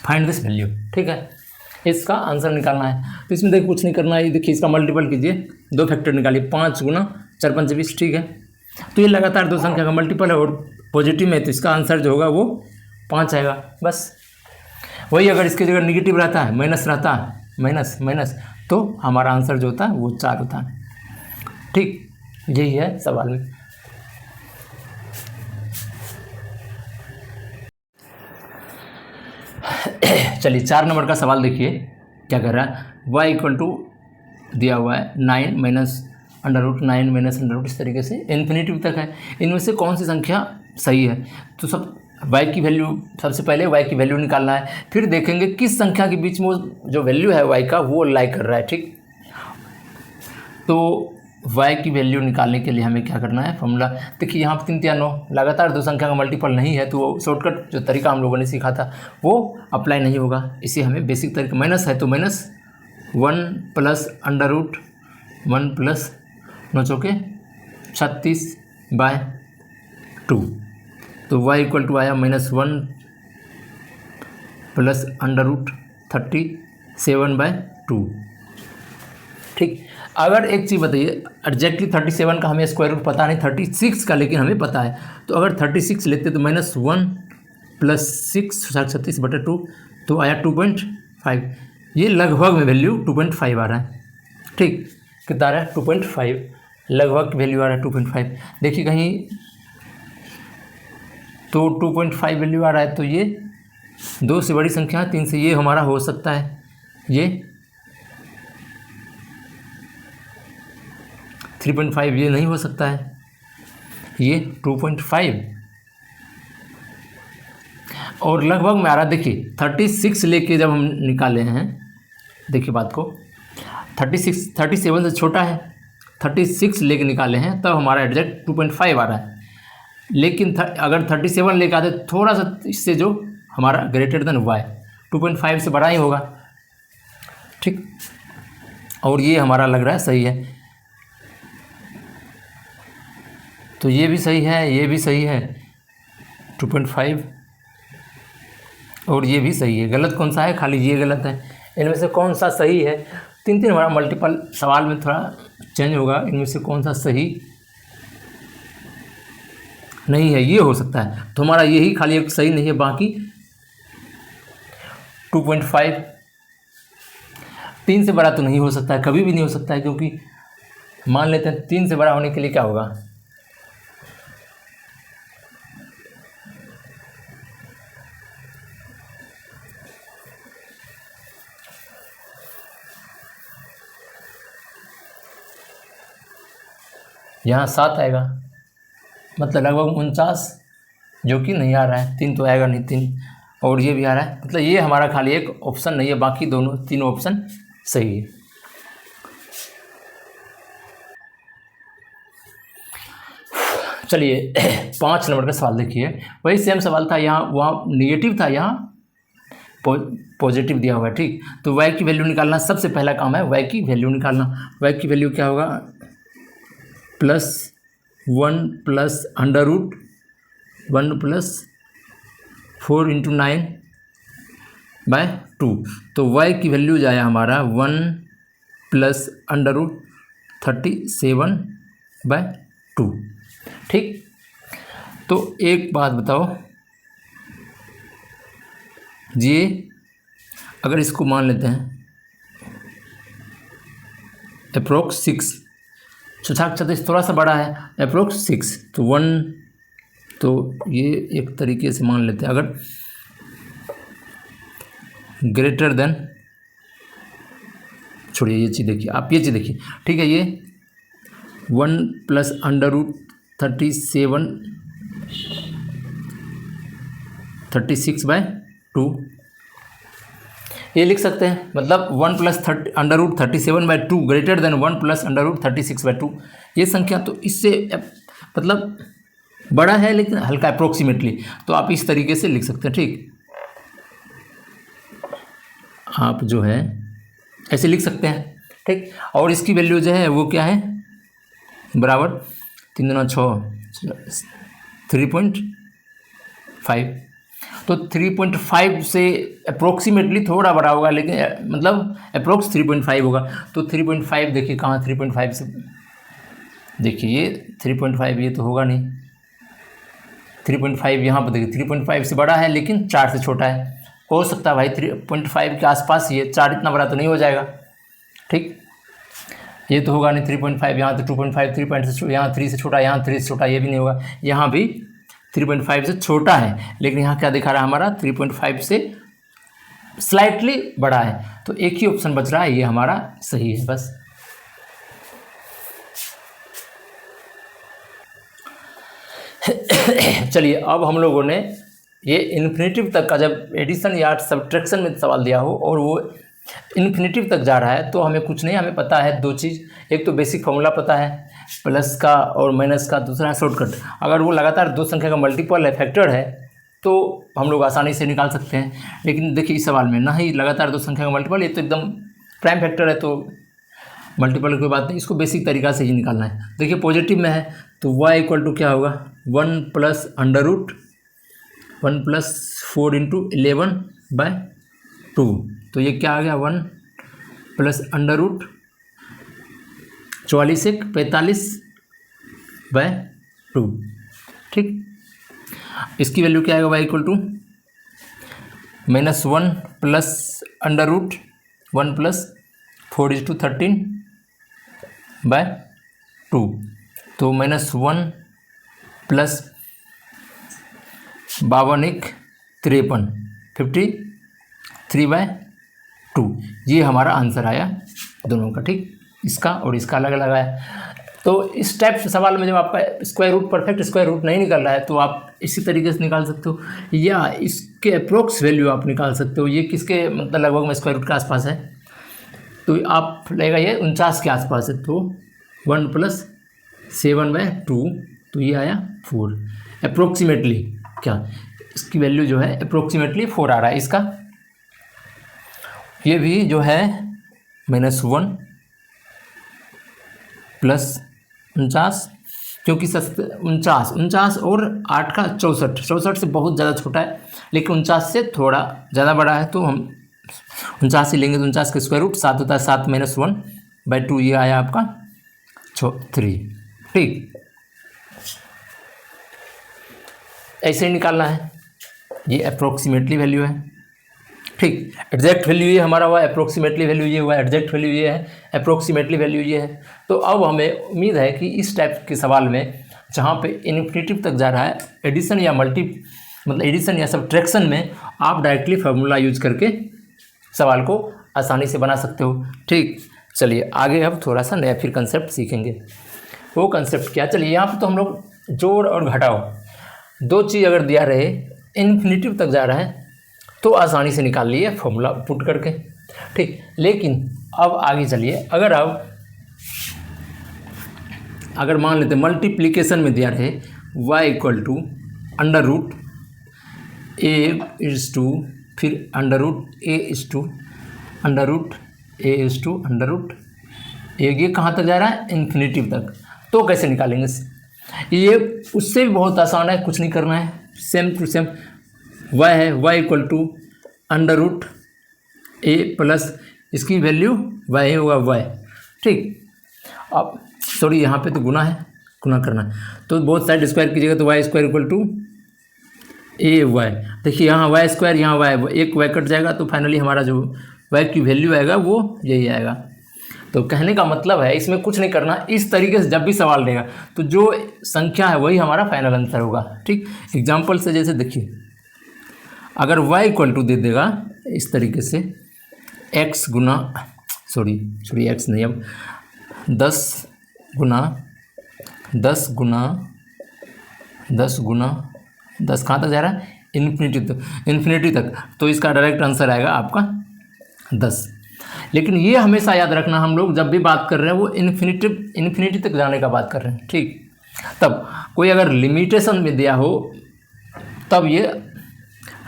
फाइंड दिस वैल्यू, ठीक है, इसका आंसर निकालना है। तो इसमें देखिए कुछ नहीं करना है, देखिए इसका मल्टीपल कीजिए, 2 फैक्टर निकालिए, 5 × 4 × 5 = 20, ठीक है। तो ये लगातार 2 संख्या का मल्टीपल है और पॉजिटिव में, तो इसका आंसर जो होगा वो 5 आएगा, बस। वही अगर इसके जगह निगेटिव रहता है, माइनस रहता है, माइनस माइनस, तो हमारा आंसर जो होता है वो 4 होता है, ठीक। यही है सवाल में। चलिए 4 नंबर का सवाल देखिए क्या कर रहा है, y = दिया हुआ है 9 - √9 - इस तरीके से इन्फिनिटी तक है। इनमें से कौन सी संख्या सही है, तो सब y की वैल्यू, सबसे पहले y की वैल्यू निकालना है, फिर देखेंगे किस संख्या के बीच में जो वैल्यू है y का वो लाई कर रहा है, ठीक। तो y की वैल्यू निकालने के लिए हमें क्या करना है, फॉर्मूला देखिए यहाँ पर 3 × 9, लगातार 2 संख्या का मल्टीपल नहीं है, तो वो शॉर्टकट जो तरीका हम लोगों ने सीखा था वो अप्लाई नहीं होगा। इसे हमें बेसिक तरीका, माइनस है तो -1 + √1 + 9 चौके 36/2, तो y = आया -1 + √37/2, ठीक। अगर एक चीज़ बताइए, एग्जैक्टली 37 का हमें स्क्वायर रूट पता नहीं, 36 का लेकिन हमें पता है, तो अगर 36 लेते तो -1 + 6 36/2, तो आया 2.5, ये लगभग में वैल्यू 2.5 आ रहा है, ठीक। कितना आ रहा है, 2.5, लगभग वैल्यू आ रहा है 2.5। देखिए कहीं तो 2.5 वैल्यू आ रहा है, तो ये 2 से बड़ी संख्या है, 3 से, ये हमारा हो सकता है, ये 3.5, ये नहीं हो सकता है, ये 2.5, और लगभग में आ रहा है। देखिए 36 लेके जब हम निकाले हैं, देखिए बात को, 37 से छोटा है, 36 लेके निकाले हैं, तब हमारा एग्जैक्ट 2.5 आ रहा है। लेकिन अगर 37 लेके आते थोड़ा सा इससे, जो हमारा ग्रेटर देन y, 2.5 से बड़ा ही होगा, ठीक। और ये हमारा लग रहा है सही है, तो ये भी सही है, ये भी सही है 2.5, और ये भी सही है। गलत कौन सा है, खाली ये गलत है। इनमें से कौन सा सही है, 3 हमारा मल्टीपल सवाल में थोड़ा चेंज होगा, इनमें से कौन सा सही नहीं है, ये हो सकता है, तो हमारा यही खाली एक सही नहीं है, बाकी 2.5 3 से बड़ा तो नहीं हो सकता है, कभी भी नहीं हो सकता है, क्योंकि मान लेते हैं 3 से बड़ा होने के लिए क्या होगा, यहाँ 7 आएगा, मतलब लगभग 49, जो कि नहीं आ रहा है। 3 तो आएगा नहीं, 3, और ये भी आ रहा है, मतलब ये हमारा खाली एक ऑप्शन नहीं है, बाकी तीनों ऑप्शन सही है। चलिए 5 नंबर का सवाल देखिए, वही सेम सवाल था, यहाँ वहाँ नेगेटिव था, यहाँ पॉजिटिव दिया हुआ है। ठीक, तो y की वैल्यू निकालना सबसे पहला काम है, y की वैल्यू निकालना। y की वैल्यू क्या होगा, +1 प्लस अंडर रूट 1 प्लस 4 × 9/2। तो y की वैल्यू जाए हमारा 1 प्लस अंडर रूट 37/2। ठीक, तो एक बात बताओ, ये अगर इसको मान लेते हैं अप्रोक्स 6, छत्तीस थोड़ा सा बड़ा है, अप्रोक्स 6, तो 1, तो ये एक तरीके से मान लेते हैं, अगर ग्रेटर देन, छोड़िए ये चीज़ देखिए, आप ये चीज़ देखिए। ठीक है, ये 1 प्लस अंडर रूट 36/2 ये लिख सकते हैं, मतलब 1 plus under root 37/2 greater than 1 plus under root 36/2। ये संख्या तो इससे मतलब बड़ा है, लेकिन हल्का अप्रोक्सीमेटली, तो आप इस तरीके से लिख सकते हैं। ठीक, आप जो है ऐसे लिख सकते हैं। ठीक, और इसकी वैल्यू जो है वो क्या है, बराबर 3 × 6 3.5। तो 3.5 से अप्रोक्सीमेटली थोड़ा बड़ा होगा, लेकिन मतलब अप्रोक्स 3.5 होगा। तो 3.5 देखिए कहाँ, 3.5 से देखिए ये 3.5, ये तो होगा नहीं। 3.5 यहाँ पर देखिए 3.5 से बड़ा है, लेकिन 4 से छोटा है। हो सकता है भाई 3.5 के आसपास, ये 4 इतना बड़ा तो नहीं हो जाएगा। ठीक, ये तो होगा नहीं 3.5, यहाँ तो 2.5, 3 से यहाँ 3 से छोटा, यहाँ 3 से छोटा, ये भी नहीं होगा। यहाँ भी 3.5 से छोटा है, लेकिन यहाँ क्या दिखा रहा है हमारा, 3.5 से स्लाइटली बड़ा है। तो एक ही ऑप्शन बच रहा है, ये हमारा सही है बस। चलिए, अब हम लोगों ने ये इन्फिनेटिव तक का, जब एडिशन या सब्ट्रैक्शन में सवाल दिया हो और वो इन्फिनेटिव तक जा रहा है, तो हमें कुछ नहीं, हमें पता है 2 चीज़। एक तो बेसिक फॉर्मूला पता है प्लस का और माइनस का, दूसरा है शॉर्टकट। अगर वो लगातार 2 संख्या का मल्टीपल है, फैक्टर है, तो हम लोग आसानी से निकाल सकते हैं। लेकिन देखिए इस सवाल में ना ही लगातार 2 संख्या का मल्टीपल, ये तो एकदम प्राइम फैक्टर है, तो मल्टीपल की कोई बात नहीं, इसको बेसिक तरीका से ही निकालना है। देखिए पॉजिटिव में है, तो y = क्या होगा, 1 प्लस अंडर रूट 1 प्लस 4 × 11/2। तो ये क्या आ गया, 1 प्लस अंडर रूट 44 × 45/2। ठीक, इसकी वैल्यू क्या आएगा, y = -1 plus under root 1 plus 4 × 13/2। तो -1 प्लस 52 × 53 53/2। ये हमारा आंसर आया दोनों का। ठीक, इसका और इसका अलग अलग आया। तो इस टाइप से सवाल में जब आपका square root, perfect square root नहीं निकल रहा है, तो आप इसी तरीके से निकाल सकते हो, या इसके अप्रोक्स वैल्यू आप निकाल सकते हो। ये किसके मतलब लगभग में स्क्वायर रूट के आसपास है, तो आप लगेगा ये 49 के आसपास है। तो 1 प्लस 7/2, तो ये आया 4। अप्रोक्सीमेटली क्या, इसकी वैल्यू जो है अप्रोक्सीमेटली 4 आ रहा है इसका। ये भी जो है -1 प्लस 49, क्योंकि 49 और 8 का 64 से बहुत ज़्यादा छोटा है, लेकिन 49 से थोड़ा ज़्यादा बड़ा है, तो हम 49 ही लेंगे। तो 49 का स्क्वायर रूट 7 होता है, 7 - 1/2, ये आया आपका 3। ठीक, ऐसे ही निकालना है। ये अप्रोक्सीमेटली वैल्यू है। ठीक, एग्जैक्ट वैल्यू ये हमारा हुआ, अप्रोक्सीमेटली वैल्यू ये हुआ, एग्जैक्ट वैल्यू ये है, अप्रोक्सीमेटली वैल्यू ये है। तो अब हमें उम्मीद है कि इस टाइप के सवाल में जहाँ पे इन्फिनेटिव तक जा रहा है, एडिशन या एडिशन या सब्ट्रैक्शन में आप डायरेक्टली फार्मूला यूज करके सवाल को आसानी से बना सकते हो। ठीक, चलिए आगे अब थोड़ा सा नया फिर कंसेप्ट सीखेंगे। वो कंसेप्ट क्या। चलिए यहाँ पे तो हम लोग जोड़ और घटाओ दो चीज़ अगर दिया रहे इन्फिनिटिव तक जा रहा है तो आसानी से निकाल लिए फॉर्मूला पुट करके, ठीक। लेकिन अब आगे चलिए, अगर मान लेते मल्टीप्लिकेशन में दिया रहे y equal to under root a is to फिर under root a is to under root a is to under root a, ये कहाँ तक जा रहा है इन्फिनिटिव तक, तो कैसे निकालेंगे ये। उससे भी बहुत आसान है, कुछ नहीं करना है, सेम टू सेम y है, y equal to under root a plus इसकी वैल्यू y होगा y, ठीक। अब सॉरी यहाँ पे तो गुना है, गुना करना है तो बहुत साइड स्क्वायर कीजिएगा तो y square equal to a y. देखिए यहाँ y स्क्वायर यहाँ y, एक y कट जाएगा तो फाइनली हमारा जो y की वैल्यू आएगा वो यही आएगा। तो कहने का मतलब है इसमें कुछ नहीं करना, इस तरीके से जब भी सवाल देगा तो जो संख्या है वही हमारा फाइनल आंसर होगा, ठीक। एग्जाम्पल से जैसे देखिए, अगर y इक्वल टू दे देगा इस तरीके से x गुना सॉरी x नहीं, अब 10 गुना 10 कहाँ तक जा रहा है इन्फिनिटी तक, तो इसका डायरेक्ट आंसर आएगा आपका 10। लेकिन ये हमेशा याद रखना, हम लोग जब भी बात कर रहे हैं वो इन्फिनिटी तक जाने का बात कर रहे हैं, ठीक। तब कोई अगर लिमिटेशन में दिया हो तब ये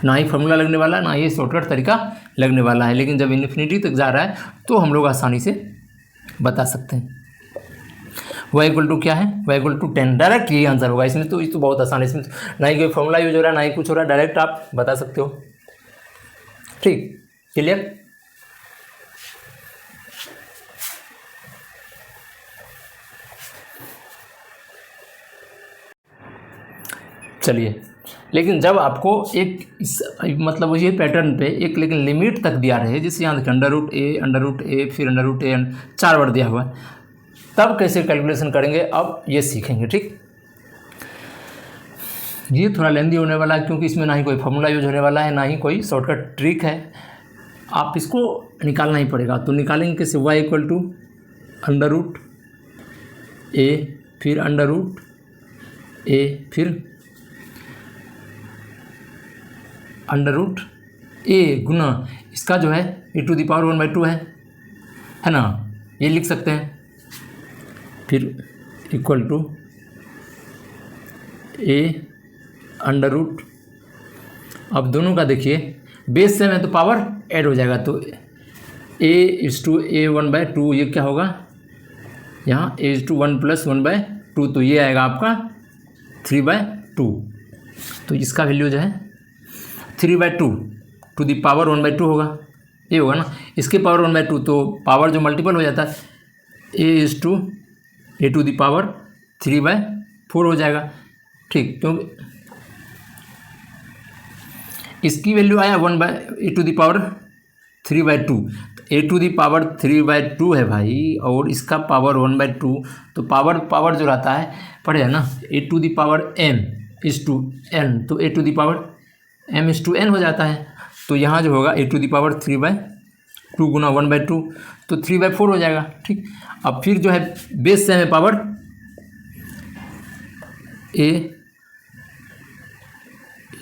ना ही फॉर्मूला लगने वाला है ना ही शॉर्टकट तरीका लगने वाला है, लेकिन जब इन्फिनिटी तक जा रहा है तो हम लोग आसानी से बता सकते हैं। y इक्वल टू क्या है, y इक्वल टू 10, डायरेक्ट यही आंसर होगा इसमें। तो बहुत आसान है, इसमें तो ना ही कोई फॉर्मूला यूज हो रहा है ना ही कुछ हो रहा है, डायरेक्ट आप बता सकते हो, ठीक। क्लियर। चलिए, लेकिन जब आपको एक मतलब ये पैटर्न पे एक लेकिन लिमिट तक दिया रहे, जैसे यहाँ देखिए अंडर रूट ए फिर अंडर रूट ए 4 बार दिया हुआ है, तब कैसे कैलकुलेशन करेंगे अब ये सीखेंगे, ठीक। ये थोड़ा लेंदी होने वाला है क्योंकि इसमें ना ही कोई फॉर्मूला यूज होने वाला है ना ही कोई शॉर्टकट ट्रिक है, आप इसको निकालना ही पड़ेगा। तो निकालेंगे कैसे, y equal to under root a फिर अंडर रूट ए फिर अंडर रूट ए गुना इसका जो है e टू द पावर 1/2 है ना, ये लिख सकते हैं। फिर equal to a under root, अब दोनों का देखिए बेस सेम है तो पावर ऐड हो जाएगा, तो a इज टू ए 1/2, ये क्या होगा यहाँ a इज टू 1 + 1/2, तो ये आएगा आपका 3/2। तो इसका वैल्यू जो है 3/2 टू द पावर 1/2 होगा, ये होगा ना। इसके पावर 1/2 तो पावर जो मल्टीपल हो जाता है a is to a to the power 3/4 हो जाएगा, ठीक। क्योंकि इसकी वैल्यू आया a to the power 3/2, a to the power 3/2 है भाई, और इसका पावर 1/2, तो पावर जो रहता है पढ़े है ना, a to the power m is to n, तो a to the power m is to n हो जाता है। तो यहाँ जो होगा ए टू द पावर 3/2 गुना 1/2, तो 3/4 हो जाएगा, ठीक। अब फिर जो है बेस सेम है पावर a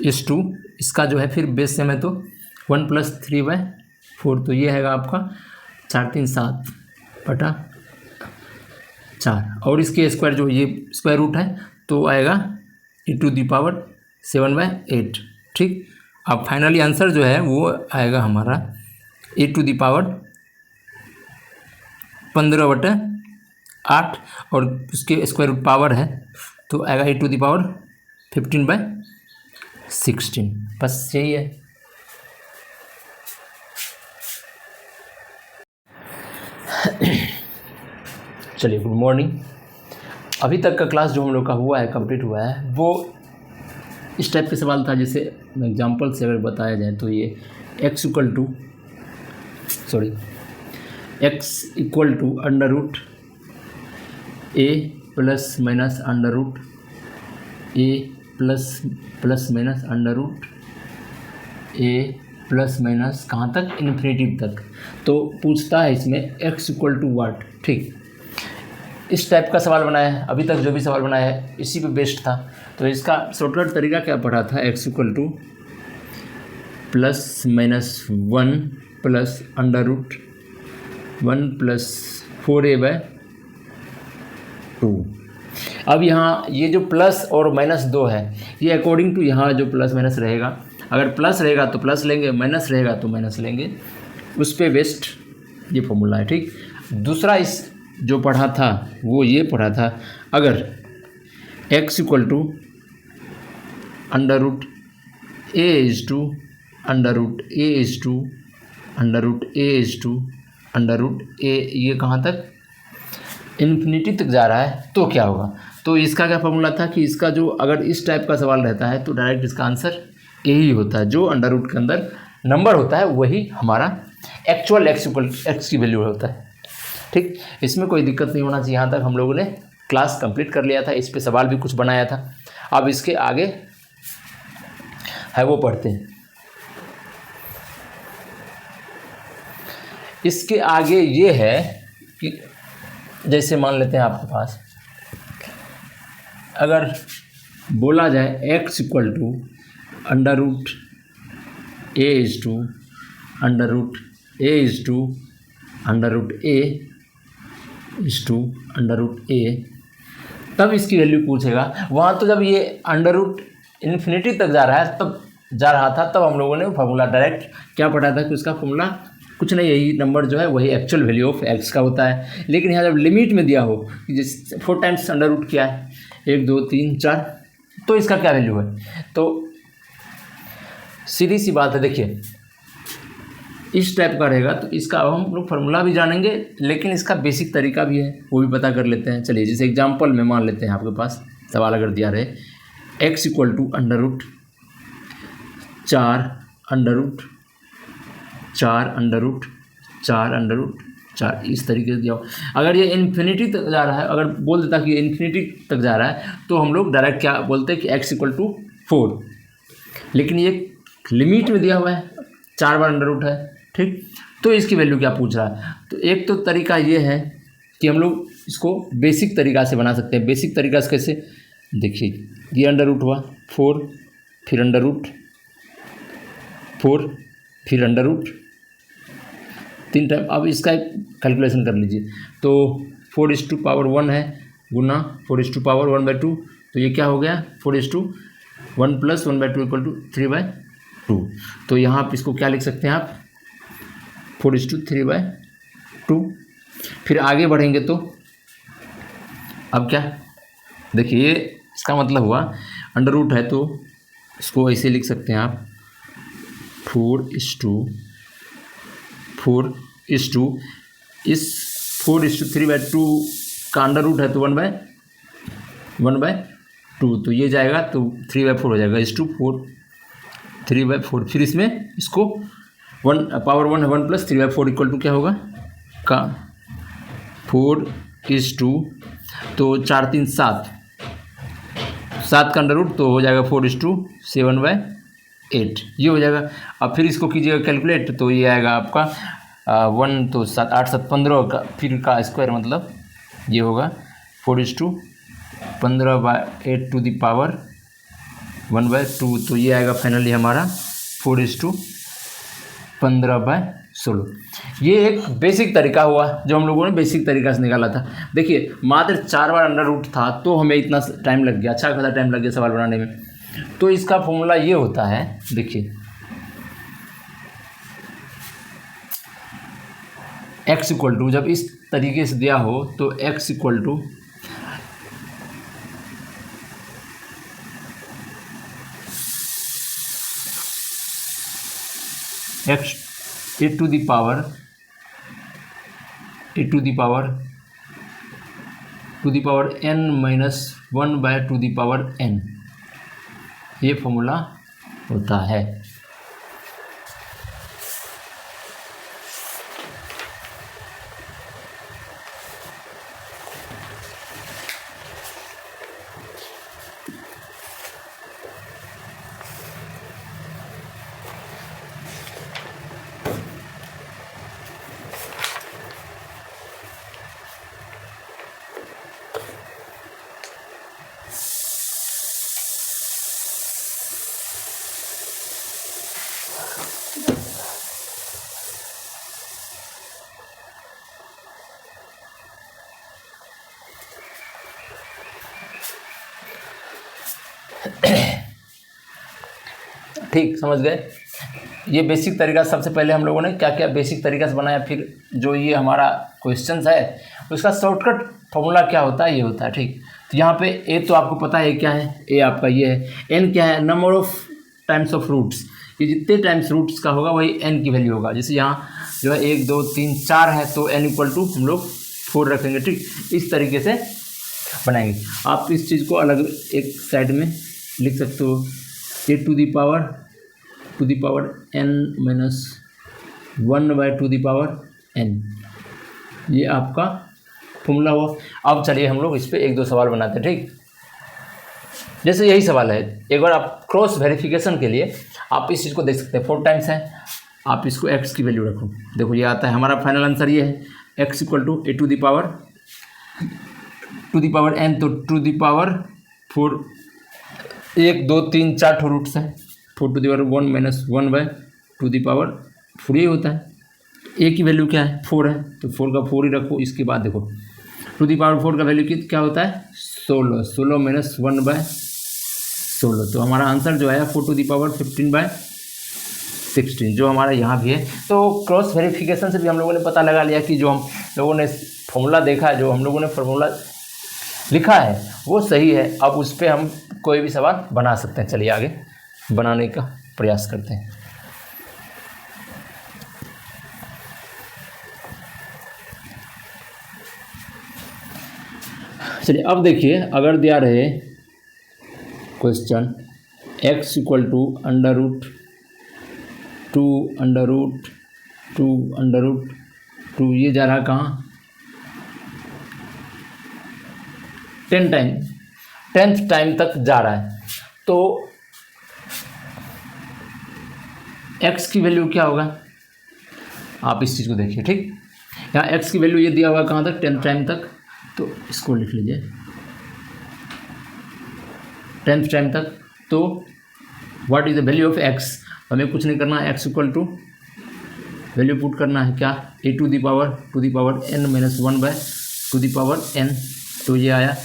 इज टू, इसका जो है फिर बेस सेम है तो 1 + 3/4, तो ये है आपका 4 3 7 बटा 4, और इसके स्क्वायर जो ये स्क्वायर रूट है तो आएगा e टू द पावर 7/8, ठीक। अब फाइनली आंसर जो है वो आएगा हमारा e टू द पावर 15/8, और उसके स्क्वायर रूट पावर है तो आएगा e टू द पावर 15/16, बस यही है। चलिए, गुड मॉर्निंग। अभी तक का क्लास जो हम लोग का हुआ है कंप्लीट हुआ है, वो इस टाइप के सवाल था। जैसे एग्जांपल से अगर बताया जाए तो ये x equal to under root a plus minus under root a plus minus under root a plus minus कहाँ तक, इन्फिनिटी तक। तो पूछता है इसमें x इक्वल टू वाट, ठीक। इस टाइप का सवाल बनाया है, अभी तक जो भी सवाल बनाया है इसी पे बेस्ड था। तो इसका शॉर्टकट तरीका क्या पढ़ा था, x equal to plus minus 1 plus under root 1 plus 4a/2। अब यहाँ ये जो प्लस और माइनस 2 है, ये अकॉर्डिंग टू यहाँ जो प्लस माइनस रहेगा, अगर प्लस रहेगा तो प्लस लेंगे, माइनस रहेगा तो माइनस लेंगे, उस पर बेस्ड ये फॉर्मूला है। ठीक, दूसरा इस जो पढ़ा था वो ये पढ़ा था, अगर x equal to under root a is to under root a is to under root a is to under root a, ये कहाँ तक इन्फिनिटी तक जा रहा है तो क्या होगा। तो इसका क्या फॉर्मूला था कि इसका जो अगर इस टाइप का सवाल रहता है तो डायरेक्ट इसका आंसर यही होता है, जो अंडर रूट के अंदर नंबर होता है वही हमारा एक्चुअल x की वैल्यू होता है। ठीक, इसमें कोई दिक्कत नहीं होना चाहिए। यहाँ तक हम लोगों ने क्लास कंप्लीट कर लिया था, इस पे सवाल भी कुछ बनाया था। अब इसके आगे है वो पढ़ते हैं। इसके आगे ये है कि जैसे मान लेते हैं आपके पास अगर बोला जाए x equal to under root a is to under root a is to under root a is to under root a, तब इसकी वैल्यू पूछेगा। वहाँ तो जब ये अंडर रूट इन्फिनिटी तक जा रहा है, तब जा रहा था, तब हम लोगों ने फार्मूला डायरेक्ट क्या पढ़ा था कि उसका फार्मूला कुछ नहीं, यही नंबर जो है वही एक्चुअल वैल्यू ऑफ x का होता है। लेकिन यहाँ जब लिमिट में दिया हो कि जैसे 4 टाइम्स अंडर रूट क्या है, 1 2 3 4, तो इसका क्या वैल्यू है। तो सीधी सी बात है, देखिए इस टाइप का रहेगा तो इसका अब हम लोग फार्मूला भी जानेंगे, लेकिन इसका बेसिक तरीका भी है वो भी पता कर लेते हैं। चलिए जैसे एग्जांपल में मान लेते हैं आपके पास सवाल अगर दिया रहे x equal to under root 4 under root 4 under root 4 under root 4, इस तरीके से दिया हो। अगर ये इन्फिनिटी तक जा रहा है, अगर बोल देता कि ये इन्फिनिटी तक जा रहा है, तो हम लोग डायरेक्ट क्या बोलते हैं कि x इक्वल टू 4, लेकिन ये लिमिट में दिया हुआ है, 4 बार अंडर रूट है। ठीक, तो इसकी वैल्यू क्या पूछ रहा है। तो एक तो तरीका ये है कि हम लोग इसको बेसिक तरीका से बना सकते हैं। बेसिक तरीका से कैसे, देखिए ये अंडर रूट हुआ 4, फिर अंडर रूट 4, फिर अंडर रूट 3 टाइम। अब इसका एक कैलकुलेशन कर लीजिए, तो 4:1 है गुना 4:1/2, तो ये क्या हो गया 4:1 + 1/2 = 3/2। तो यहाँ आप इसको क्या लिख सकते हैं आप 4:3/2। फिर आगे बढ़ेंगे तो अब क्या, देखिए ये इसका मतलब हुआ अंडर रूट है तो इसको ऐसे लिख सकते हैं आप 4:4 इस 4:3/2 का अंडर रूट है तो 1/2, तो ये जाएगा तो 3/4 हो जाएगा, 4 3/4। फिर इसमें इसको 1 पावर 1 है, 1 + 3/4 = क्या होगा का 4:2, तो 4 3 7 का अंडर रूट तो हो जाएगा 4:7/8, ये हो जाएगा। अब फिर इसको कीजिएगा कैलकुलेट, तो ये आएगा आपका 1 तो 7 8 7 15 का, फिर का स्क्वायर मतलब ये होगा 4:15/8 टू द पावर 1/2, तो ये आएगा फाइनली हमारा 4:15/16। ये एक बेसिक तरीका हुआ जो हम लोगों ने बेसिक तरीका से निकाला था। देखिए मात्र 4 बार अंडर रूट था तो हमें इतना टाइम लग गया, अच्छा खासा टाइम लग गया सवाल बनाने में। तो इसका फॉर्मूला ये होता है, देखिए x इक्वल टू, जब इस तरीके से दिया हो तो x equal to x a to the power n-1/2n, ये फॉर्मूला होता है। ठीक, समझ गए। ये बेसिक तरीका, सबसे पहले हम लोगों ने क्या क्या बेसिक तरीका से बनाया, फिर जो ये हमारा क्वेश्चंस है उसका शॉर्टकट फॉर्मूला क्या होता है, ये होता है। ठीक, तो यहाँ पे ए तो आपको पता है क्या है, ए आपका ये है, एन क्या है, number of times of roots, ये जितने टाइम्स रूट्स का होगा वही एन की वैल्यू होगा। जैसे यहाँ जो है 1 2 3 4 है तो एन इक्वल टू हम लोग 4 रखेंगे। ठीक, इस तरीके से बनाएंगे। आप इस चीज़ को अलग एक साइड में लिख सकते हो, a to the power n minus 1/2 n, ये आपका फॉर्मूला हुआ। अब चलिए हम लोग इस पर 1 2 सवाल बनाते हैं। ठीक, जैसे यही सवाल है, एक बार आप क्रॉस वेरिफिकेशन के लिए आप इस चीज़ को देख सकते हैं, 4 टाइम्स है, आप इसको x की वैल्यू रखो। देखो ये आता है, हमारा फाइनल आंसर ये है, x equal to a to the power n, तो टू दी पावर 4, 1 2 3 4 ठो रूट्स हैं, 4 टू दी पावर 1 माइनस 1/4 ये होता है। ए की वैल्यू क्या है, 4 है, तो 4 का 4 ही रखो। इसके बाद देखो टू दी पावर 4 का वैल्यू क्या होता है, 16 माइनस 1/16, तो हमारा आंसर जो आया 4 टू दी पावर 15/16, जो हमारा यहाँ भी है। तो क्रॉस वेरिफिकेशन से भी हम लोगों ने पता लगा लिया कि जो हम लोगों ने फॉर्मूला देखा है, जो हम लोगों ने फार्मूला लिखा है वो सही है। अब उस पर हम कोई भी सवाल बना सकते हैं। चलिए आगे बनाने का प्रयास करते हैं। चलिए अब देखिए, अगर दिया रहे क्वेश्चन x इक्वल टू √2 ये जा रहा कहाँ, 10 टाइम तक जा रहा है, तो x की वैल्यू क्या होगा, आप इस चीज़ को देखिए। ठीक, यहाँ x की वैल्यू ये दिया हुआ कहाँ तक, 10 टाइम तक, तो इसको लिख लीजिए 10th टाइम तक। तो what is the value of x, हमें कुछ नहीं करना, x equal to value put करना है क्या, a to the power n minus 1/2 n, तो ये आया।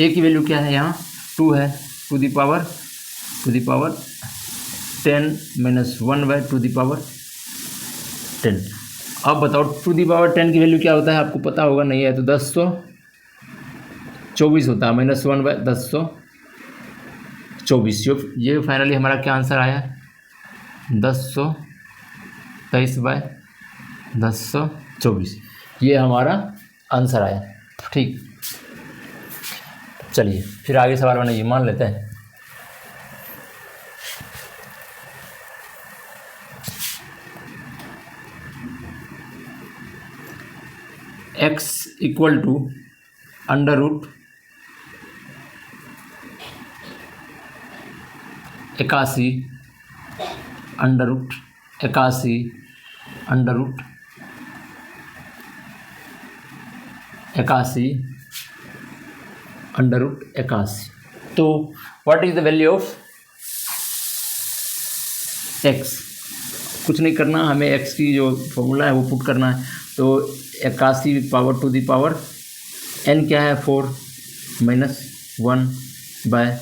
ए की वैल्यू क्या है, यहाँ 2 है, टू दी पावर 10 माइनस 1/2 10। अब बताओ टू दी पावर 10 की वैल्यू क्या होता है, आपको पता होगा, नहीं है तो 1024 होता है, माइनस 1/1024। ये फाइनली हमारा क्या आंसर आया, 1023/1024, ये हमारा आंसर आया। ठीक, चलिए फिर आगे सवाल बनाइए, मान लेते हैं x इक्वल टू √81 √81। तो what is the value of x, कुछ नहीं करना, हमें x की जो फॉर्मूला है वो पुट करना है। तो 81 power to the power n क्या है, 4 माइनस 1/2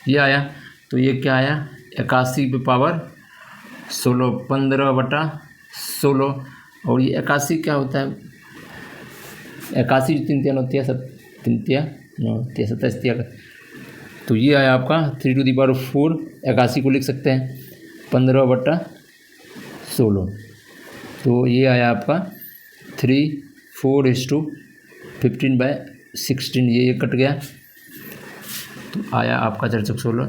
ये आया। तो ये क्या आया, 81 पे पावर 16, 15/16, और ये 81 क्या होता है, 81 3 3 होती है, सब 3 9 27, तो ये आया आपका 3 टू दी पावर 4। 81 को लिख सकते हैं 15/16, तो ये आया आपका 3 4:15/16, ये कट गया, तो आया आपका 416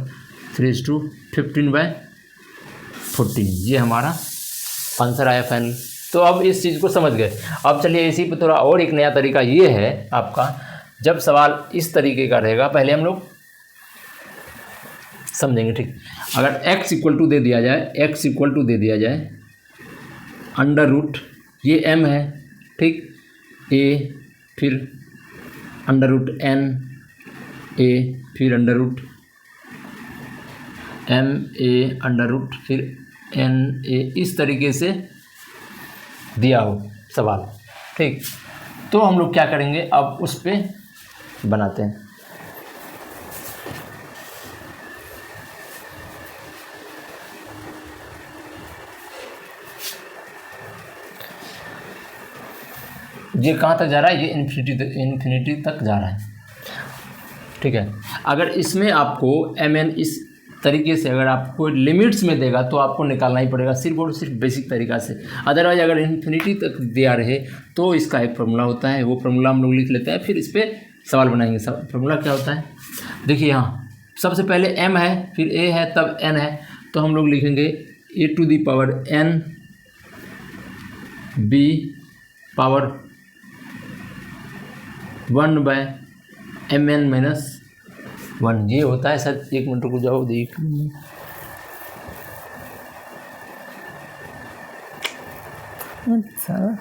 3:15/14, ये हमारा आंसर आया फाइनल। तो अब इस चीज़ को समझ गए। अब चलिए इसी पे थोड़ा और एक नया तरीका ये है आपका, जब सवाल इस तरीके का रहेगा, पहले हम लोग समझेंगे। ठीक, अगर x इक्वल टू दे दिया जाए अंडर रूट, ये m है, ठीक, a फिर अंडर रूट n a फिर under root m a under root फिर n a, इस तरीके से दिया हो सवाल। ठीक, तो हम लोग क्या करेंगे, अब उस पर बनाते हैं। ये कहाँ तक जा रहा है, ये इन्फिनिटी तक जा रहा है, ठीक है। अगर इसमें आपको mn इस तरीके से अगर आपको लिमिट्स में देगा तो आपको निकालना ही पड़ेगा, सिर्फ और सिर्फ बेसिक तरीक़ा से। अदरवाइज अगर इन्फिनिटी तक दिया रहे तो इसका एक फार्मूला होता है, वो फार्मूला हम लोग लिख लेते हैं, फिर इस पर सवाल बनाएंगे। फार्मूला क्या होता है, देखिए यहाँ सबसे पहले m है, फिर a है, तब n है, तो हम लोग लिखेंगे a⁴n b पावर 1/mn-1, ये होता है सर। 1 मिनट रुक जाओ, देख अच्छा।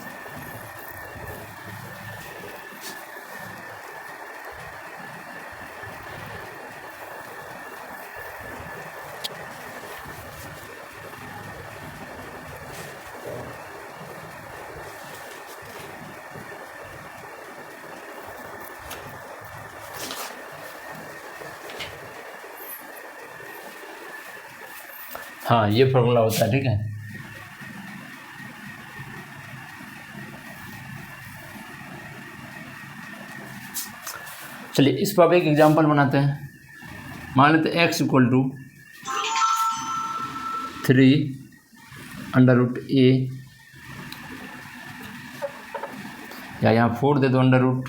हाँ, ये फार्मूला होता है, ठीक है। चलिए इस पर अब एक एग्जांपल बनाते हैं। मान लेते हैं x = 3√a, या यहाँ 4 दे दो √a,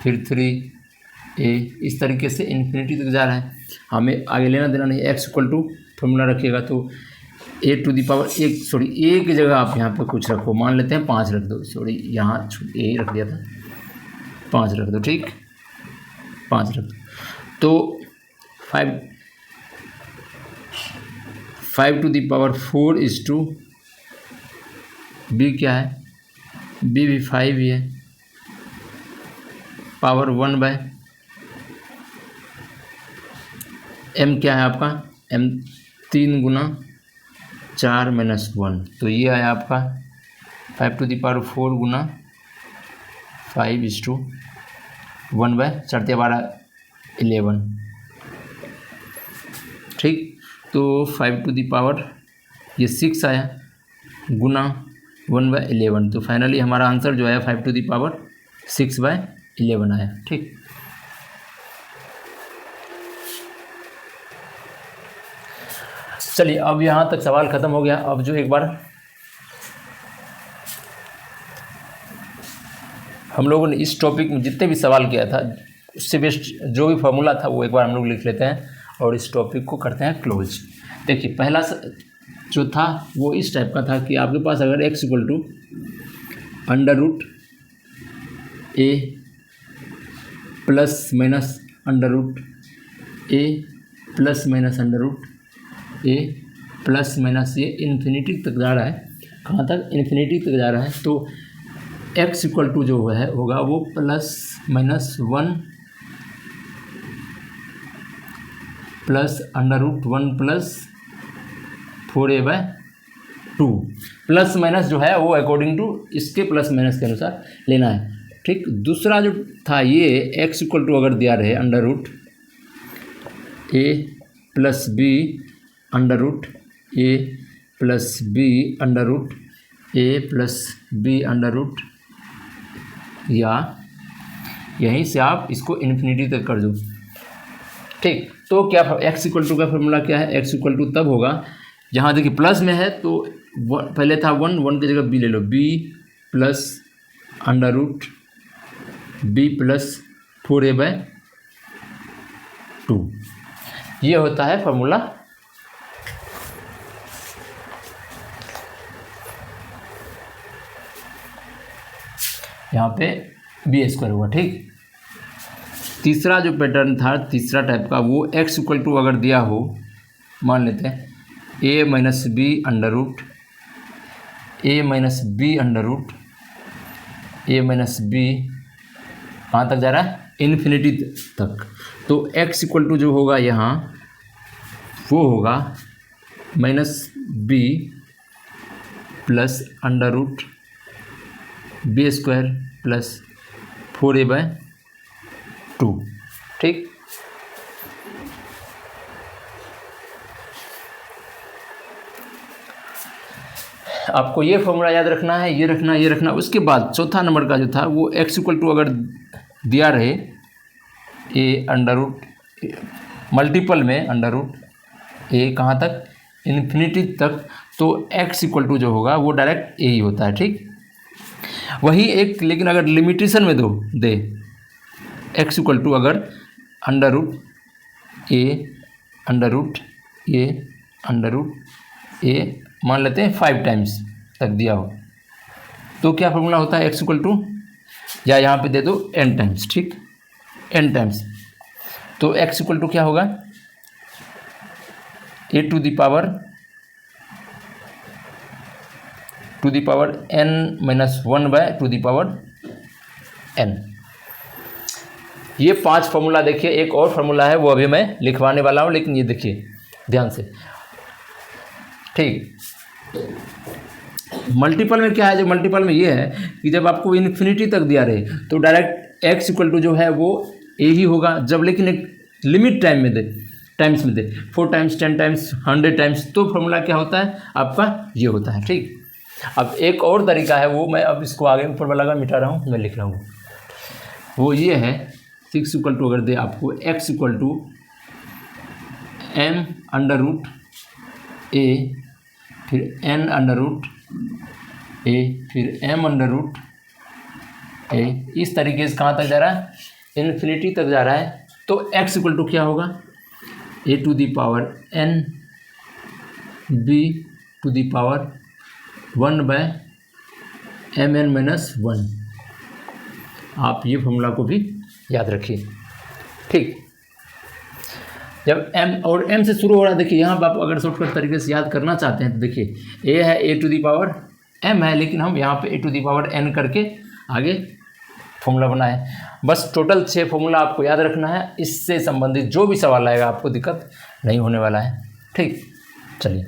फिर 3a, इस तरीके से इन्फिनिटी तक जा रहा है। हमें आगे लेना देना नहीं। x = फॉर्मूला रखिएगा तो a की जगह आप यहाँ पे कुछ रखो, मान लेते हैं 5 रख दो, सॉरी यहाँ a रख दिया था, 5 रख दो, ठीक, 5 रख दो। तो 5⁴ इज टू b, क्या है b भी 5 ही है, पावर 1/m क्या है आपका, m 3 × 4 - 1, तो ये आया आपका 5⁴ × 5 = 1/4 × 12 11, ठीक। तो 5⁴ ये 6 आया गुना 1/11, तो फाइनली हमारा आंसर जो है 5⁴ 6/11 आया, ठीक। चलिए अब यहाँ तक सवाल ख़त्म हो गया। अब जो एक बार हम लोगों ने इस टॉपिक में जितने भी सवाल किया था उससे बेस्ट जो भी फार्मूला था वो एक बार हम लोग लिख लेते हैं और इस टॉपिक को करते हैं क्लोज। देखिए पहला जो था वो इस टाइप का था कि आपके पास अगर x = √a +-√a +-√a ये इन्फिनिटी तक जा रहा है। कहाँ तक, इन्फिनिटी तक जा रहा है। तो x = जो है होगा वो +-1 +√1 + 4a/2, प्लस माइनस जो है वो अकॉर्डिंग टू इसके प्लस माइनस के अनुसार लेना है, ठीक। दूसरा जो था ये x = अगर दिया रहे √a + b √a + b √a + b √ या यहीं से आप इसको इन्फिनिटी तक कर दो, ठीक। तो क्या x = का फॉर्मूला क्या है, x = तब होगा जहाँ देखिए प्लस में है तो पहले था 1 की जगह b ले लो, b + √b + 4a/2, ये होता है फॉर्मूला। यहाँ पे b² होगा, ठीक। तीसरा जो पैटर्न था, तीसरा टाइप का, वो x = अगर दिया हो, मान लेते हैं a - b √a - b कहाँ तक जा रहा है, इन्फिनिटी तक। तो x = जो होगा यहाँ वो होगा -b + B square plus 4a/2। ठीक, आपको ये फॉर्मूला याद रखना है, ये रखना, ये रखना। उसके बाद चौथा नंबर का जो था वो x= अगर दिया रहे a अंडर रूट मल्टीपल में √a कहाँ तक, इन्फिनिटी तक, तो x= जो होगा वो डायरेक्ट a ही होता है। ठीक, वही एक, लेकिन अगर लिमिटेशन में दे x= अगर √a मान लेते हैं 5 टाइम्स तक दिया हो, तो क्या फॉर्मूला होता है x= या यहाँ पे दे दो n टाइम्स। ठीक, n टाइम्स, तो x= क्या होगा, a to the power n-1/2n। ये 5 फार्मूला देखिए। एक और फार्मूला है वो अभी मैं लिखवाने वाला हूँ, लेकिन ये देखिए ध्यान से। ठीक, मल्टीपल में क्या है, जो मल्टीपल में ये है कि जब आपको इन्फिनिटी तक दिया रहे तो डायरेक्ट x= जो है वो a ही होगा। जब लेकिन एक लिमिट टाइम्स में दे 4 टाइम्स, 10 टाइम्स, 100 टाइम्स, तो फॉर्मूला क्या होता है आपका, ये होता है। ठीक, अब एक और तरीका है, वो मैं अब इसको आगे ऊपर वाला मिटा रहा हूँ, मैं लिख रहा हूँ, वो ये है 6= अगर दे आपको x= m√a फिर n√a फिर m√a, इस तरीके से कहाँ तक जा रहा है, इन्फिनिटी तक जा रहा है। तो x= क्या होगा, a to the power n b to the power 1/mn-1। आप ये फॉर्मूला को भी याद रखिए। ठीक, जब m और m से शुरू हो रहा है, देखिए यहाँ पर आप अगर शॉर्टकट तरीके से याद करना चाहते हैं तो देखिए a है a to the power m है, लेकिन हम यहाँ पे a to the power n करके आगे फॉर्मूला बनाए। बस टोटल 6 फॉर्मूला आपको याद रखना है। इससे संबंधित जो भी सवाल आएगा आपको दिक्कत नहीं होने वाला है। ठीक, चलिए।